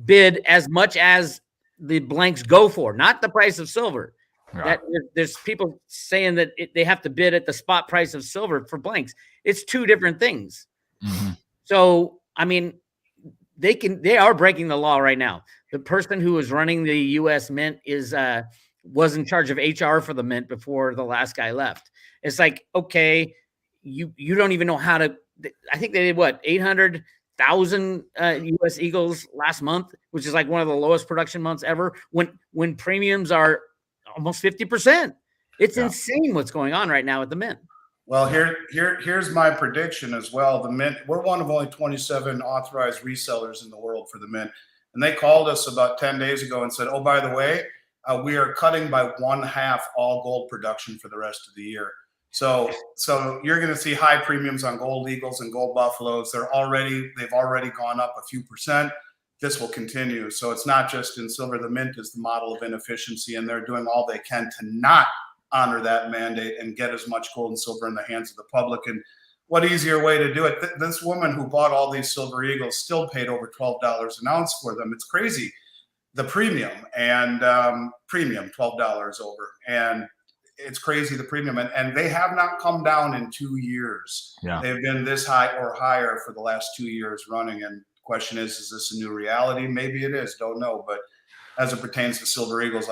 bid as much as the blanks go for, not the price of silver. Yeah. That there's people saying that they have to bid at the spot price of silver for blanks. It's two different things. Mm-hmm. So, they are breaking the law right now. The person who is running the U.S. Mint was in charge of HR for the Mint before the last guy left. It's like, okay, you don't even know how to. I think they did 800,000 U.S. Eagles last month, which is like one of the lowest production months ever. When premiums are almost 50%. It's insane what's going on right now at the Mint. Well, here's my prediction as well. The Mint, we're one of only 27 authorized resellers in the world for the Mint. And they called us about 10 days ago and said, oh, by the way, we are cutting by 1/2 all gold production for the rest of the year. So you're going to see high premiums on gold eagles and gold buffaloes. They've already gone up a few percent. This will continue. So it's not just in silver. The Mint is the model of inefficiency, and they're doing all they can to not honor that mandate and get as much gold and silver in the hands of the public. And what easier way to do it? This woman who bought all these Silver Eagles still paid over $12 an ounce for them. It's crazy. The premium and $12 over. And it's crazy, the premium, and they have not come down in 2 years. Yeah. They've been this high or higher for the last 2 years running. And the question is this a new reality? Maybe it is, don't know. But as it pertains to Silver Eagles,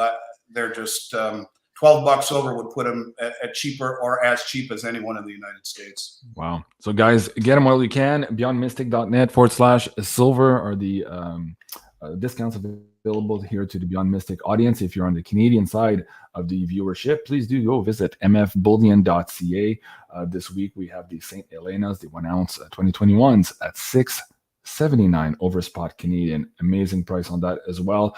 they're just $12 silver would put them at cheaper or as cheap as anyone in the United States. Wow. So guys, get them while you can. BeyondMystic.net/silver are the discounts available here to the Beyond Mystic audience. If you're on the Canadian side of the viewership, please do go visit mfbullion.ca. This week we have the St. Helena's, the 1 ounce 2021s at $6.79 over spot Canadian. Amazing price on that as well.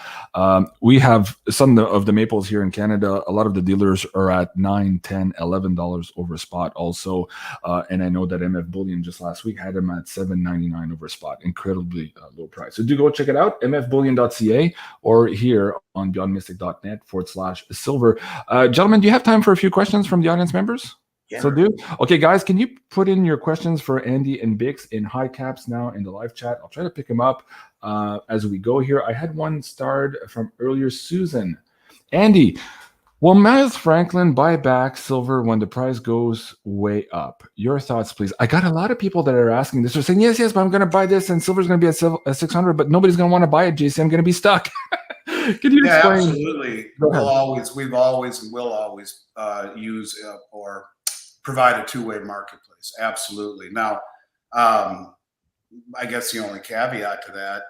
We have some of the maples here in Canada. A lot of the dealers are at $9, $10, $11 over spot also. And I know that MF Bullion just last week had them at $7.99 over spot. Incredibly low price. So do go check it out, mfbullion.ca or here on beyondmystic.net/silver. Gentlemen, do you have time for a few questions from the audience members? Yeah. So do. Okay, guys, can you put in your questions for Andy and BIX'S in high caps now in the live chat? I'll try to pick them up as we go here. I had one starred from earlier, Susan. Andy, will Miles Franklin buy back silver when the price goes way up? Your thoughts, please. I got a lot of people that are asking this. They're saying, yes, but I'm going to buy this and silver's going to be at 600, but nobody's going to want to buy it, JC. I'm going to be stuck. Can you explain? Absolutely. We've always and will always use or provide a two-way marketplace. Absolutely. Now, I guess the only caveat to that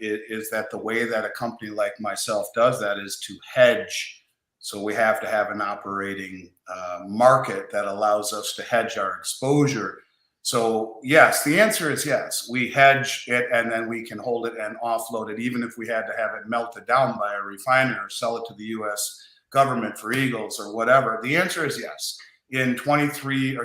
is that the way that a company like myself does that is to hedge. So we have to have an operating market that allows us to hedge our exposure. So yes, the answer is yes. We hedge it and then we can hold it and offload it, even if we had to have it melted down by a refiner or sell it to the U.S. government for Eagles or whatever. The answer is yes. In 33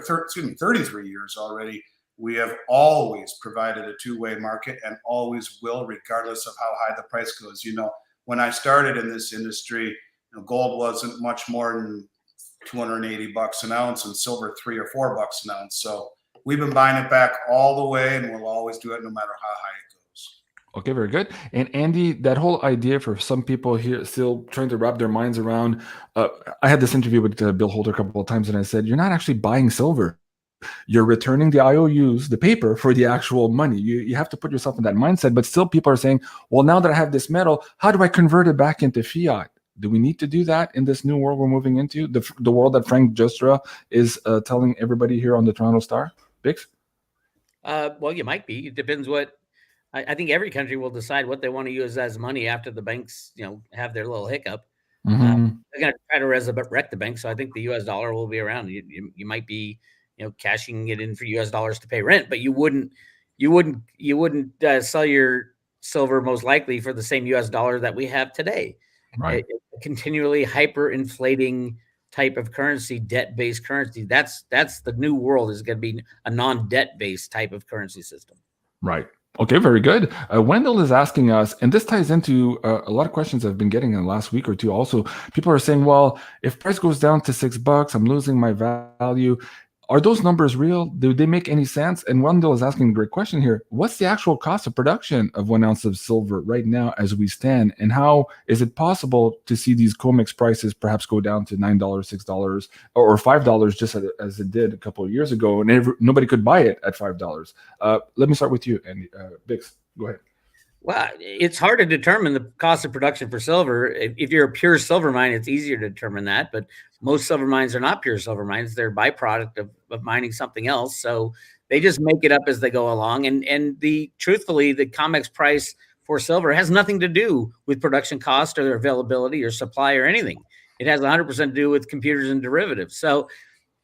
years already, we have always provided a two-way market and always will, regardless of how high the price goes. You know, when I started in this industry, gold wasn't much more than $280 an ounce and silver $3 or $4 an ounce. So we've been buying it back all the way, and we'll always do it no matter how high it goes. Okay, very good. And Andy, that whole idea for some people here still trying to wrap their minds around, I had this interview with Bill Holder a couple of times, and I said, you're not actually buying silver. You're returning the IOUs, the paper, for the actual money. You have to put yourself in that mindset. But still people are saying, well, now that I have this metal, how do I convert it back into fiat? Do we need to do that in this new world we're moving into? The world that Frank Giustra is telling everybody here on the Toronto Star? BIX'S? Well, you might be. It depends what. I think every country will decide what they want to use as money after the banks, have their little hiccup. Mm-hmm. They're going to try to resurrect the bank. So I think the U.S. dollar will be around. You might be, cashing it in for U.S. dollars to pay rent, but you wouldn't sell your silver most likely for the same U.S. dollar that we have today. Right. A continually hyperinflating type of currency, debt-based currency. That's the new world, is going to be a non-debt-based type of currency system. Right. Okay, very good. Wendell is asking us, and this ties into a lot of questions I've been getting in the last week or two. Also, people are saying, well, if price goes down to $6, I'm losing my value. Are those numbers real? Do they make any sense? And Wendell is asking a great question here. What's the actual cost of production of 1 ounce of silver right now as we stand? And how is it possible to see these COMEX prices perhaps go down to $9, $6, or $5, just as it did a couple of years ago, and nobody could buy it at $5? Let me start with you, Andy. BIX'S, go ahead. Well, it's hard to determine the cost of production for silver. If you're a pure silver mine, it's easier to determine that. But most silver mines are not pure silver mines. They're a byproduct of mining something else. So they just make it up as they go along. And truthfully, the COMEX price for silver has nothing to do with production cost or their availability or supply or anything. It has 100% to do with computers and derivatives. So,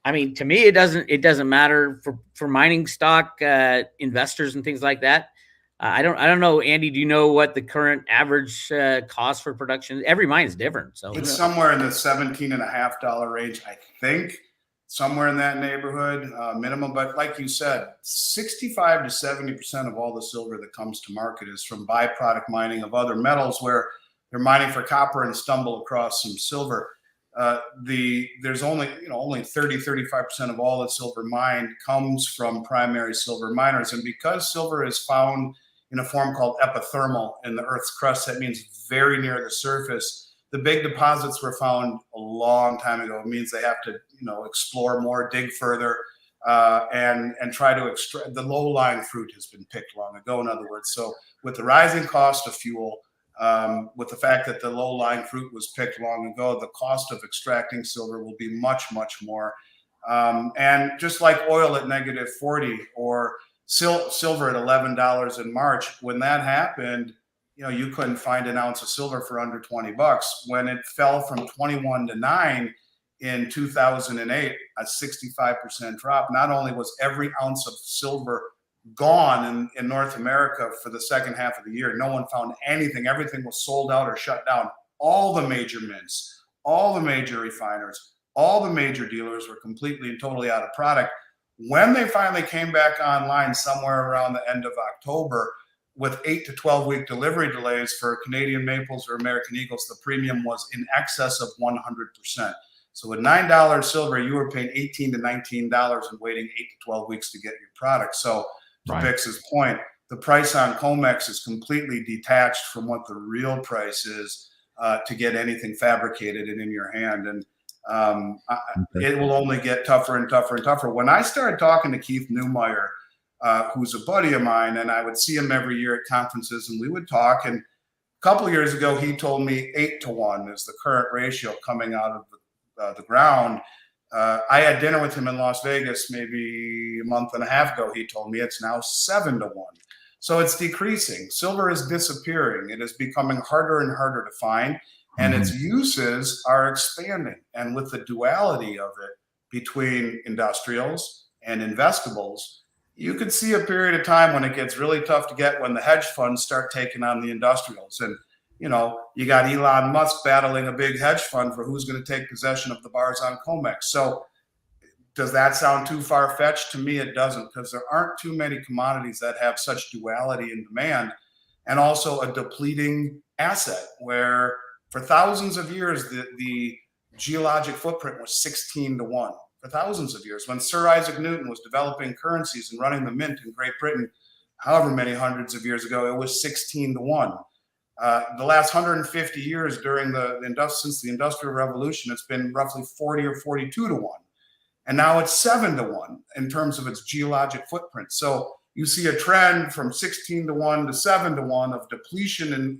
I mean, to me, it doesn't matter for mining stock investors and things like that. I don't know, Andy. Do you know what the current average cost for production? Every mine is different. So it's somewhere in the $17.50 range, I think, somewhere in that neighborhood, minimum. But like you said, 65 to 70% of all the silver that comes to market is from byproduct mining of other metals, where they're mining for copper and stumble across some silver. There's only 30-35% of all the silver mined comes from primary silver miners, and because silver is found in a form called epithermal in the Earth's crust, that means very near the surface. the big deposits were found a long time ago. It means they have to, explore more, dig further, and try to extract. The low-lying fruit has been picked long ago, in other words. So with the rising cost of fuel, with the fact that the low-lying fruit was picked long ago, the cost of extracting silver will be much, much more. And just like oil at -40 or silver at $11 in March, when that happened, you couldn't find an ounce of silver for under $20. When it fell from 21 to 9 in 2008, a 65% drop, not only was every ounce of silver gone in North America for the second half of the year, no one found anything. Everything was sold out or shut down. All the major mints, all the major refiners, all the major dealers were completely and totally out of product. When they finally came back online somewhere around the end of October, with 8 to 12 week delivery delays for Canadian Maples or American Eagles, the premium was in excess of 100%. So with $9 silver, you were paying $18 to $19 and waiting 8 to 12 weeks to get your product. So to BIX'S point, the price on COMEX is completely detached from what the real price is to get anything fabricated and in your hand. And it will only get tougher and tougher and tougher. When I started talking to Keith Neumeyer, who's a buddy of mine, and I would see him every year at conferences, and we would talk. And a couple of years ago, he told me 8 to 1 is the current ratio coming out of the ground. I had dinner with him in Las Vegas maybe a month and a half ago. He told me it's now 7 to 1. So it's decreasing. Silver is disappearing. It is becoming harder and harder to find, and its uses are expanding. And with the duality of it between industrials and investables, you could see a period of time when it gets really tough to get, when the hedge funds start taking on the industrials. And, you got Elon Musk battling a big hedge fund for who's going to take possession of the bars on COMEX. So does that sound too far-fetched? To me, it doesn't, because there aren't too many commodities that have such duality in demand, and also a depleting asset where for thousands of years, the geologic footprint was 16 to 1. For thousands of years, when Sir Isaac Newton was developing currencies and running the mint in Great Britain, however many hundreds of years ago, it was 16 to 1. The last 150 years since the Industrial Revolution, it's been roughly 40 or 42 to 1. And now it's 7 to 1 in terms of its geologic footprint. So you see a trend from 16 to 1 to 7 to 1 of depletion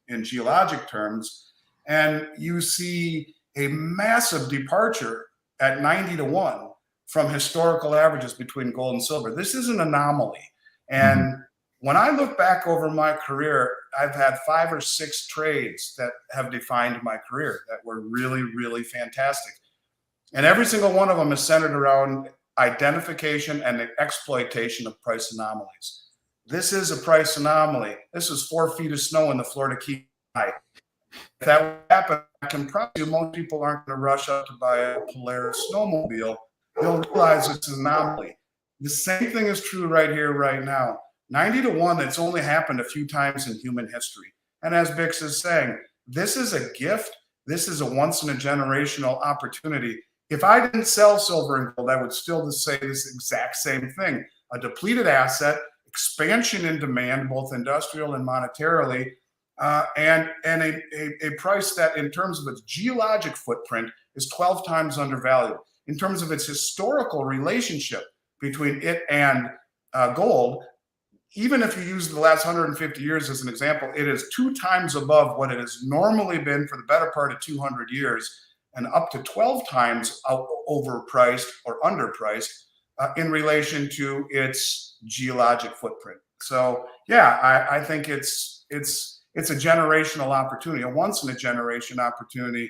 in geologic terms. And you see a massive departure at 90 to 1 from historical averages between gold and silver. This is an anomaly. And when I look back over my career, I've had 5 or 6 trades that have defined my career that were really, really fantastic. And every single one of them is centered around identification and exploitation of price anomalies. This is a price anomaly. This is 4 feet of snow in the Florida Keys. If that would happen, I can promise you most people aren't going to rush up to buy a Polaris snowmobile. They'll realize it's an anomaly. The same thing is true right here, right now. 90 to 1, that's only happened a few times in human history. And as BIX'S is saying, this is a gift. This is a once-in-a-generational opportunity. If I didn't sell silver and gold, I would still say this exact same thing. A depleted asset, expansion in demand, both industrial and monetarily, and a price that in terms of its geologic footprint is 12 times undervalued. In terms of its historical relationship between it and gold, even if you use the last 150 years as an example, it is 2 times above what it has normally been for the better part of 200 years, and up to 12 times overpriced or underpriced in relation to its geologic footprint. So yeah, I think it's a generational opportunity, a once in a generation opportunity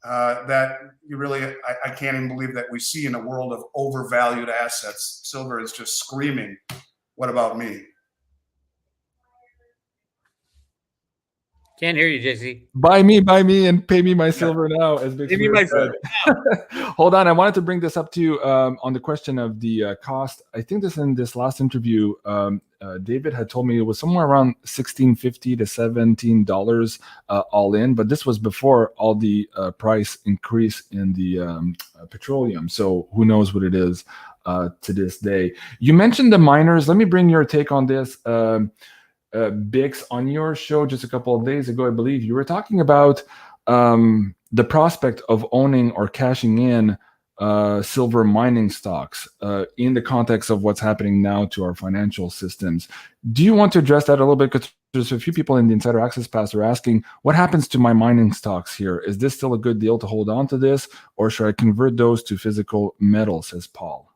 that you really, I can't even believe that we see in a world of overvalued assets. Silver is just screaming, what about me? Can't hear you, JC. Buy me, and pay me my silver now. As Give me my silver. Hold on, I wanted to bring this up to you on the question of the cost. I think in this last interview, David had told me it was somewhere around $16.50 to $17 all in, but this was before all the price increase in the petroleum. So who knows what it is to this day. You mentioned the miners. Let me bring your take on this. BIX'S, on your show just a couple of days ago, I believe you were talking about the prospect of owning or cashing in silver mining stocks in the context of what's happening now to our financial systems. Do you want to address that a little bit? Because there's a few people in the Insider Access Pass are asking, what happens to my mining stocks here? Is this still a good deal to hold on to this, or should I convert those to physical metal, says Paul?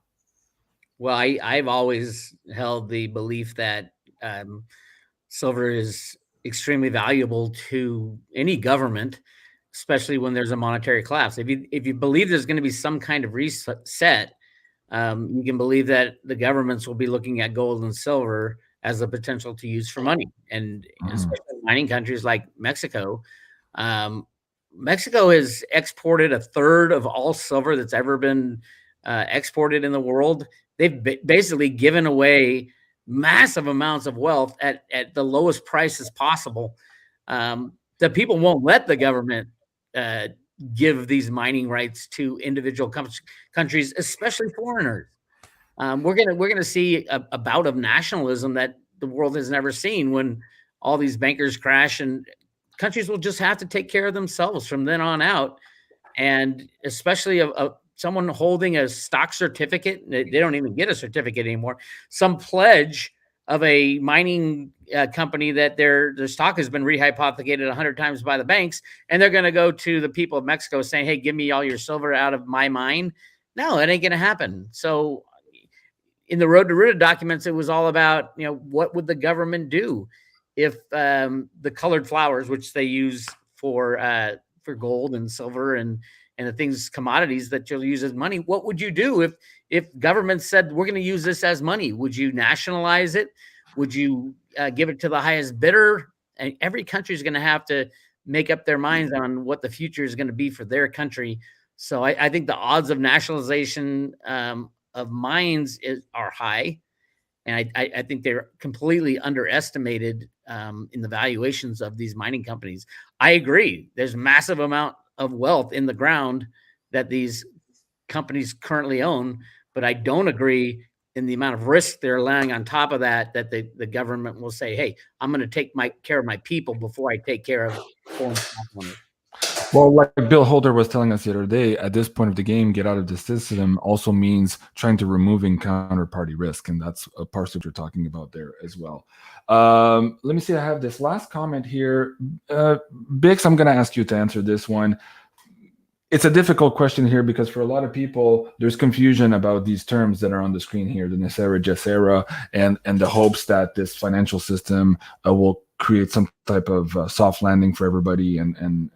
Well, I've always held the belief that silver is extremely valuable to any government, especially when there's a monetary collapse. If you believe there's going to be some kind of reset, you can believe that the governments will be looking at gold and silver as a potential to use for money. And especially mining countries like Mexico. Mexico has exported a third of all silver that's ever been exported in the world. They've basically given away massive amounts of wealth at the lowest prices possible. The people won't let the government give these mining rights to individual countries, especially foreigners. We're gonna see a bout of nationalism that the world has never seen when all these bankers crash, and countries will just have to take care of themselves from then on out. And especially someone holding a stock certificate, they don't even get a certificate anymore. Some pledge of a mining company that their stock has been rehypothecated 100 times by the banks, and they're going to go to the people of Mexico saying, "Hey, give me all your silver out of my mine." No, it ain't going to happen. So, in the Road to Ruta documents, it was all about, what would the government do if the colored flowers, which they use for gold and silver and the things, commodities that you'll use as money, what would you do if government said, we're going to use this as money? Would you nationalize it? Would you give it to the highest bidder? And every country is going to have to make up their minds on what the future is going to be for their country. So I think the odds of nationalization of mines are high. And I think they're completely underestimated in the valuations of these mining companies. I agree. There's massive amount of wealth in the ground that these companies currently own, but I don't agree in the amount of risk they're allowing on top of that the government will say, hey, I'm going to take care of my people before I take care of foreign companies. Well, like Bill Holder was telling us the other day, at this point of the game, get out of the system also means trying to removing counterparty risk. And that's a part that you're talking about there as well. Let me see. I have this last comment here. BIX'S, I'm going to ask you to answer this one. It's a difficult question here because for a lot of people, there's confusion about these terms that are on the screen here, the Necera, Gesera, and the hopes that this financial system will create some type of soft landing for everybody and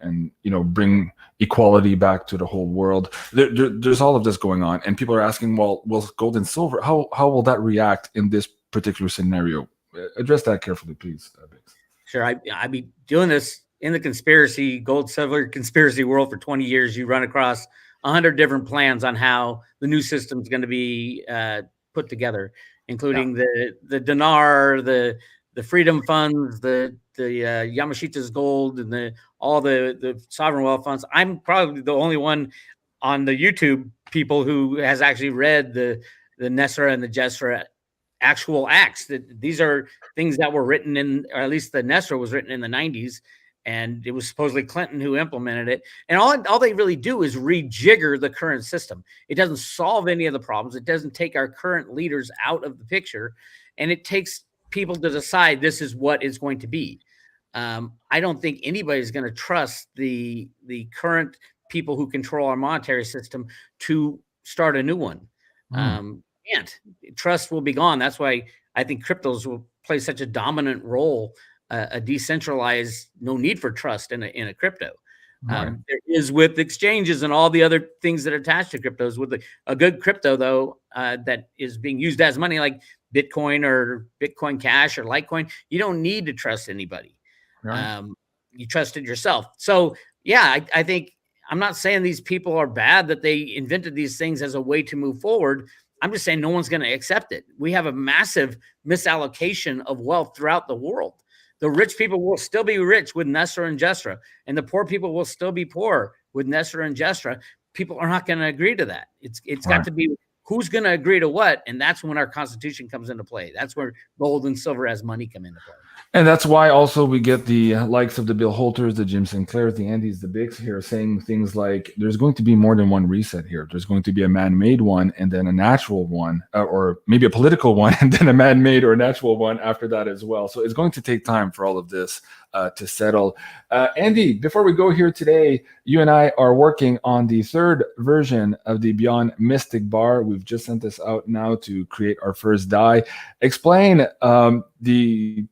bring equality back to the whole world. There's all of this going on, and people are asking, well, gold and silver, how will that react in this particular scenario? Address that carefully, please. Sure. I've been doing this in the gold, silver conspiracy world for 20 years. You run across 100 different plans on how the new system is going to be put together, including the dinar, the freedom funds, the Yamashita's gold, and all the sovereign wealth funds. I'm probably the only one on the YouTube people who has actually read the Necera and the Giustra actual acts. That these are things that were written in, or at least the Necera was written in the 90s, and it was supposedly Clinton who implemented it. And all they really do is rejigger the current system. It doesn't solve any of the problems. It doesn't take our current leaders out of the picture, and it takes people to decide this is what it's going to be. I don't think anybody's going to trust the current people who control our monetary system to start a new one. Can't. Trust will be gone. That's why I think cryptos will play such a dominant role, a decentralized, no need for trust in a crypto. Right. There is with exchanges and all the other things that are attached to cryptos. With a good crypto, though, that is being used as money, like Bitcoin or Bitcoin Cash or Litecoin, you don't need to trust anybody. Right. You trust it yourself. So, yeah, I think I'm not saying these people are bad that they invented these things as a way to move forward. I'm just saying no one's going to accept it. We have a massive misallocation of wealth throughout the world. The rich people will still be rich with Necera and Giustra, and the poor people will still be poor with Necera and Giustra. People are not going to agree to that. It's got to be who's going to agree to what, and that's when our Constitution comes into play. That's where gold and silver as money come into play. And that's why also we get the likes of the Bill Holters, the Jim Sinclairs, the Andys, the BIX'S here saying things like there's going to be more than one reset here. There's going to be a man-made one and then a natural one, or maybe a political one and then a man-made or natural one after that as well. So it's going to take time for all of this to settle. Andy, before we go here today, you and I are working on the third version of the BeyondMystic bar. We've just sent this out now to create our first die. Explain the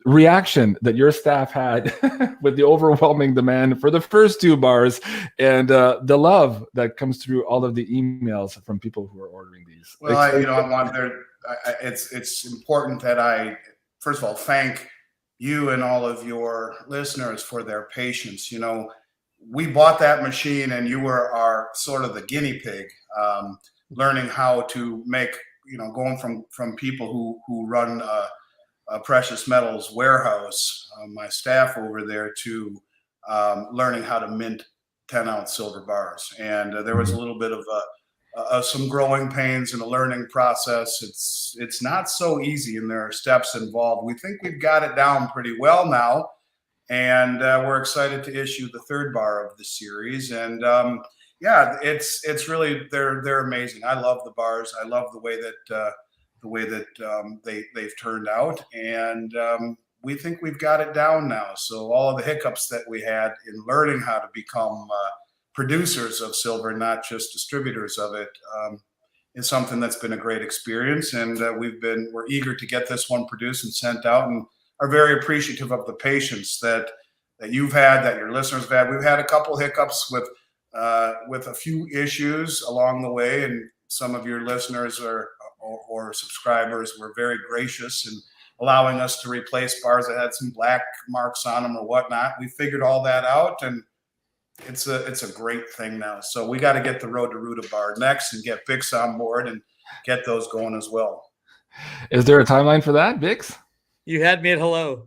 reaction that your staff had with the overwhelming demand for the first two bars and the love that comes through all of the emails from people who are ordering these. Well, it's important that I, first of all, thank you and all of your listeners for their patience. You know, we bought that machine and you were our sort of the guinea pig, learning how to make, you know, going from people who run a precious metals warehouse, my staff over there, to learning how to mint 10-ounce silver bars. And there was a little bit of some growing pains in the learning process. It's not so easy, and there are steps involved. We think we've got it down pretty well now, and we're excited to issue the third bar of the series. And yeah, it's really, they're amazing. I love the bars. I love the way that they've turned out, and we think we've got it down now. So all of the hiccups that we had in learning how to become producers of silver, not just distributors of it, is something that's been a great experience. And we're eager to get this one produced and sent out, and are very appreciative of the patience that you've had, that your listeners have had. We've had a couple hiccups with a few issues along the way, and some of your listeners or subscribers were very gracious in allowing us to replace bars that had some black marks on them or whatnot. We figured all that out, and it's a great thing now. So we got to get the Road to Ruta bar next and get BIX'S on board and get those going as well. Is there a timeline for that, BIX'S? You had me at hello.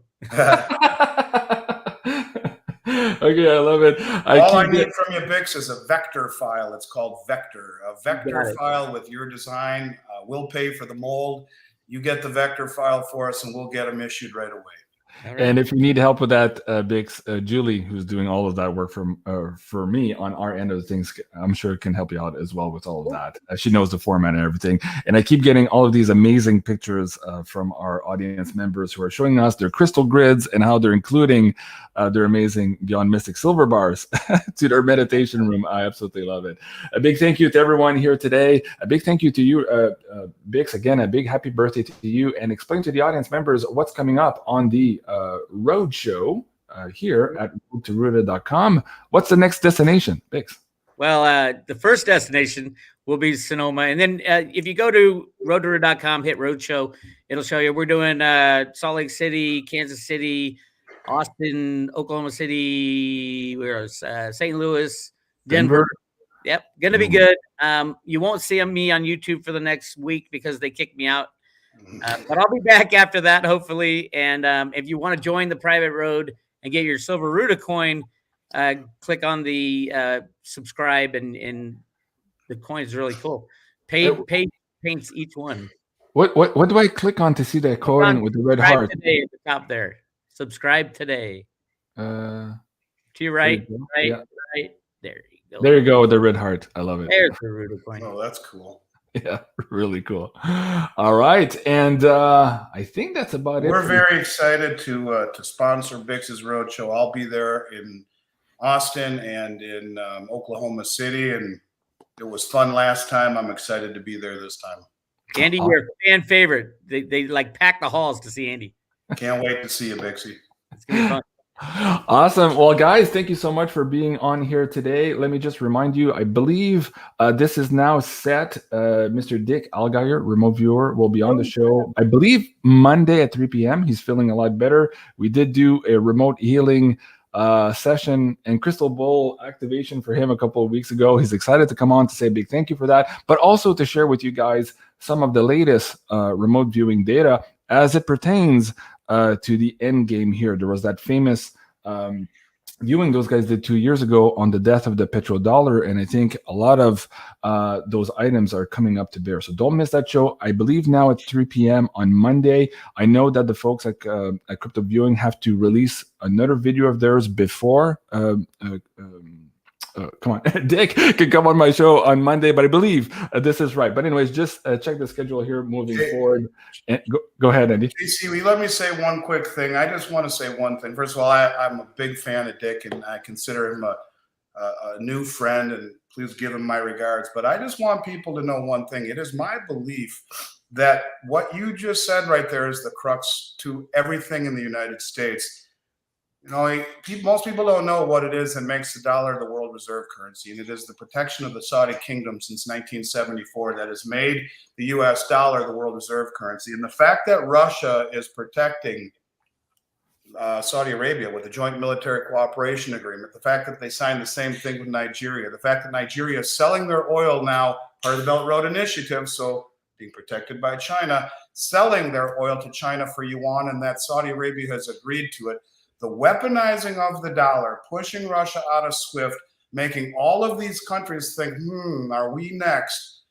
Okay, I love it. All I need from you, BIX'S, is a vector file. It's called Vector. A vector file with your design. We'll pay for the mold. You get the vector file for us, and we'll get them issued right away. Right. And if you need help with that, BIX'S, Julie, who's doing all of that work for me on our end of things, I'm sure can help you out as well with all of that. She knows the format and everything. And I keep getting all of these amazing pictures from our audience members who are showing us their crystal grids and how they're including their amazing BeyondMystic silver bars to their meditation room. I absolutely love it. A big thank you to everyone here today. A big thank you to you, BIX'S. Again, a big happy birthday to you. And explain to the audience members what's coming up on the road show here at roadtoruta.com. What's the next destination, BIX'S? Well, the first destination will be Sonoma, and then if you go to roadtoruta.com, hit roadshow, it'll show you we're doing Salt Lake City, Kansas City, Austin, Oklahoma City, St. Louis, Denver. Yep, gonna be good. You won't see me on YouTube for the next week because they kicked me out. But I'll be back after that, hopefully. And if you want to join the private road and get your silver Ruta coin, click on the subscribe, and the coin is really cool. Paints each one. What do I click on to see that coin with the red heart? Today at the top there. Subscribe today. To your right, right. There you go. There you go with the red heart. I love it. There's the Ruta coin. Oh, that's cool. Yeah, really cool. All right, and I think that's about it. We're very excited to sponsor BIX'S Roadshow. I'll be there in Austin and in Oklahoma City, and it was fun last time. I'm excited to be there this time. Andy, you're a fan favorite. They like pack the halls to see Andy. Can't wait to see you, BIX'S. It's gonna be fun. Awesome. Well, guys, thank you so much for being on here today. Let me just remind you, I believe this is now set. Mr. Dick Allgaier, remote viewer, will be on the show, I believe, Monday at 3 p.m. He's feeling a lot better. We did do a remote healing session and crystal bowl activation for him a couple of weeks ago. He's excited to come on to say a big thank you for that, but also to share with you guys some of the latest remote viewing data as it pertains to the end game here. There was that famous viewing those guys did 2 years ago on the death of the petrodollar, and I think a lot of those items are coming up to bear. So don't miss that show. I believe now at 3 p.m. on Monday. I know that the folks at Crypto Viewing have to release another video of theirs before. Come on, Dick can come on my show on Monday, but I believe this is right. But anyways, just check the schedule here moving forward. And go ahead, Andy. JC, let me say one quick thing. I just want to say one thing. First of all, I'm a big fan of Dick, and I consider him a new friend, and please give him my regards. But I just want people to know one thing. It is my belief that what you just said right there is the crux to everything in the United States. You know, most people don't know what it is that makes the dollar the world reserve currency, and it is the protection of the Saudi kingdom since 1974 that has made the U.S. dollar the world reserve currency. And the fact that Russia is protecting Saudi Arabia with the joint military cooperation agreement, the fact that they signed the same thing with Nigeria, the fact that Nigeria is selling their oil now, part of the Belt Road Initiative, so being protected by China, selling their oil to China for yuan, and that Saudi Arabia has agreed to it. The weaponizing of the dollar, pushing Russia out of SWIFT, making all of these countries think, are we next?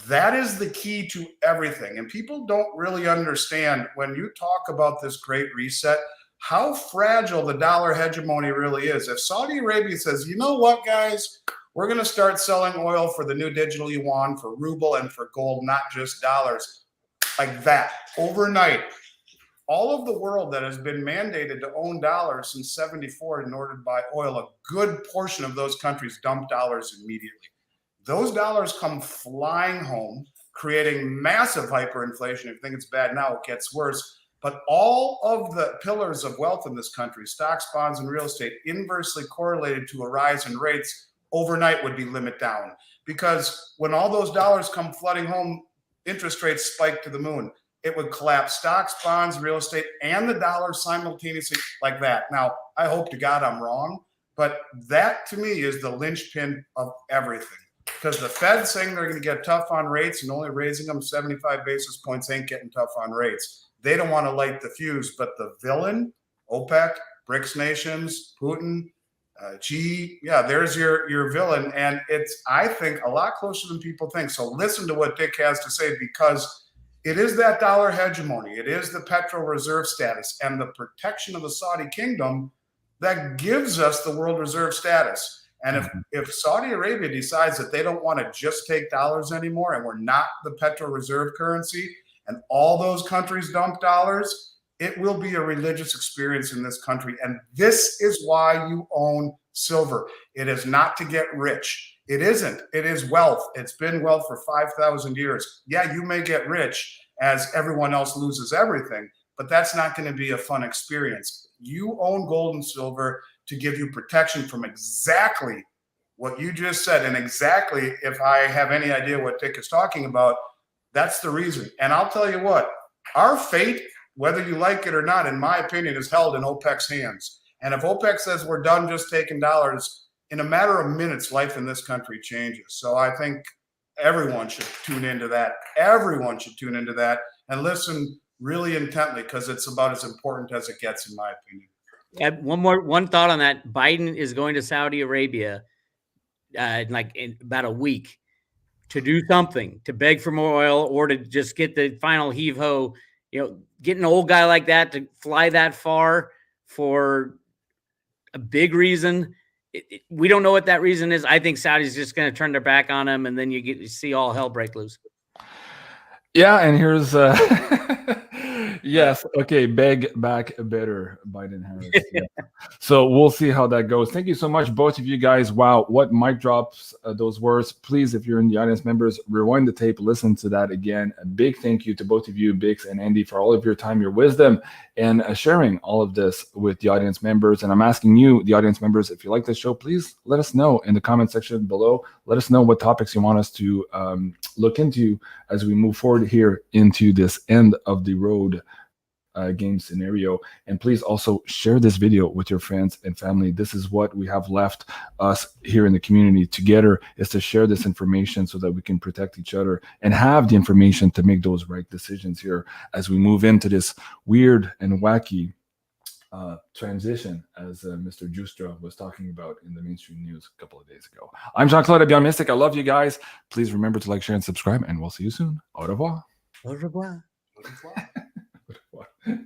That is the key to everything. And people don't really understand when you talk about this great reset, how fragile the dollar hegemony really is. If Saudi Arabia says, you know what, guys, we're going to start selling oil for the new digital yuan, for ruble, and for gold, not just dollars, like that, overnight. All of the world that has been mandated to own dollars since 74 in order to buy oil, a good portion of those countries dump dollars immediately. Those dollars come flying home, creating massive hyperinflation. If you think it's bad now, it gets worse. But all of the pillars of wealth in this country, stocks, bonds, and real estate, inversely correlated to a rise in rates, overnight would be limit down. Because when all those dollars come flooding home, interest rates spike to the moon. It would collapse stocks, bonds, real estate, and the dollar simultaneously like that. Now, I hope to God I'm wrong, but that to me is the linchpin of everything. Because the Fed saying they're going to get tough on rates and only raising them 75 basis points ain't getting tough on rates. They don't want to light the fuse, but the villain, OPEC, BRICS nations, Putin, there's your villain. And it's, I think, a lot closer than people think. So listen to what Dick has to say, because it is that dollar hegemony. It is the petrol reserve status and the protection of the Saudi kingdom that gives us the world reserve status. And if Saudi Arabia decides that they don't want to just take dollars anymore and we're not the petrol reserve currency and all those countries dump dollars, it will be a religious experience in this country. And this is why you own silver. It is not to get rich. It isn't. It is wealth. It's been wealth for 5,000 years. Yeah, you may get rich as everyone else loses everything, but that's not going to be a fun experience. You own gold and silver to give you protection from exactly what you just said. And exactly, if I have any idea what Dick is talking about, that's the reason. And I'll tell you what, our fate, whether you like it or not, in my opinion, is held in OPEC's hands. And if OPEC says we're done just taking dollars, in a matter of minutes, life in this country changes. So I think everyone should tune into that. Everyone should tune into that and listen really intently, because it's about as important as it gets, in my opinion. One thought on that. Biden is going to Saudi Arabia in about a week to do something, to beg for more oil or to just get the final heave ho. Get an old guy like that to fly that far for a big reason. We don't know what that reason is. I think Saudi's just going to turn their back on him, and then you see all hell break loose. Yeah, and here's yes, okay, beg back better, Biden Harris. Yeah. So we'll see how that goes. Thank you so much, both of you guys. Wow, what mic drops those words. Please, if you're in the audience, members, rewind the tape, listen to that again. A big thank you to both of you, BIX'S and Andy, for all of your time, your wisdom, and sharing all of this with the audience members. And I'm asking you, the audience members, if you like this show, please let us know in the comment section below. Let us know what topics you want us to look into as we move forward here into this end of the road game scenario. And please also share this video with your friends and family. This is what we have left us here in the community together, is to share this information so that we can protect each other and have the information to make those right decisions here as we move into this weird and wacky transition, as Mr. Giustra was talking about in the mainstream news a couple of days ago. I'm Jean-Claude Beyondmystic. I love you guys. Please remember to like, share, and subscribe, and we'll see you soon. Au revoir. Au revoir. Au revoir. Au revoir.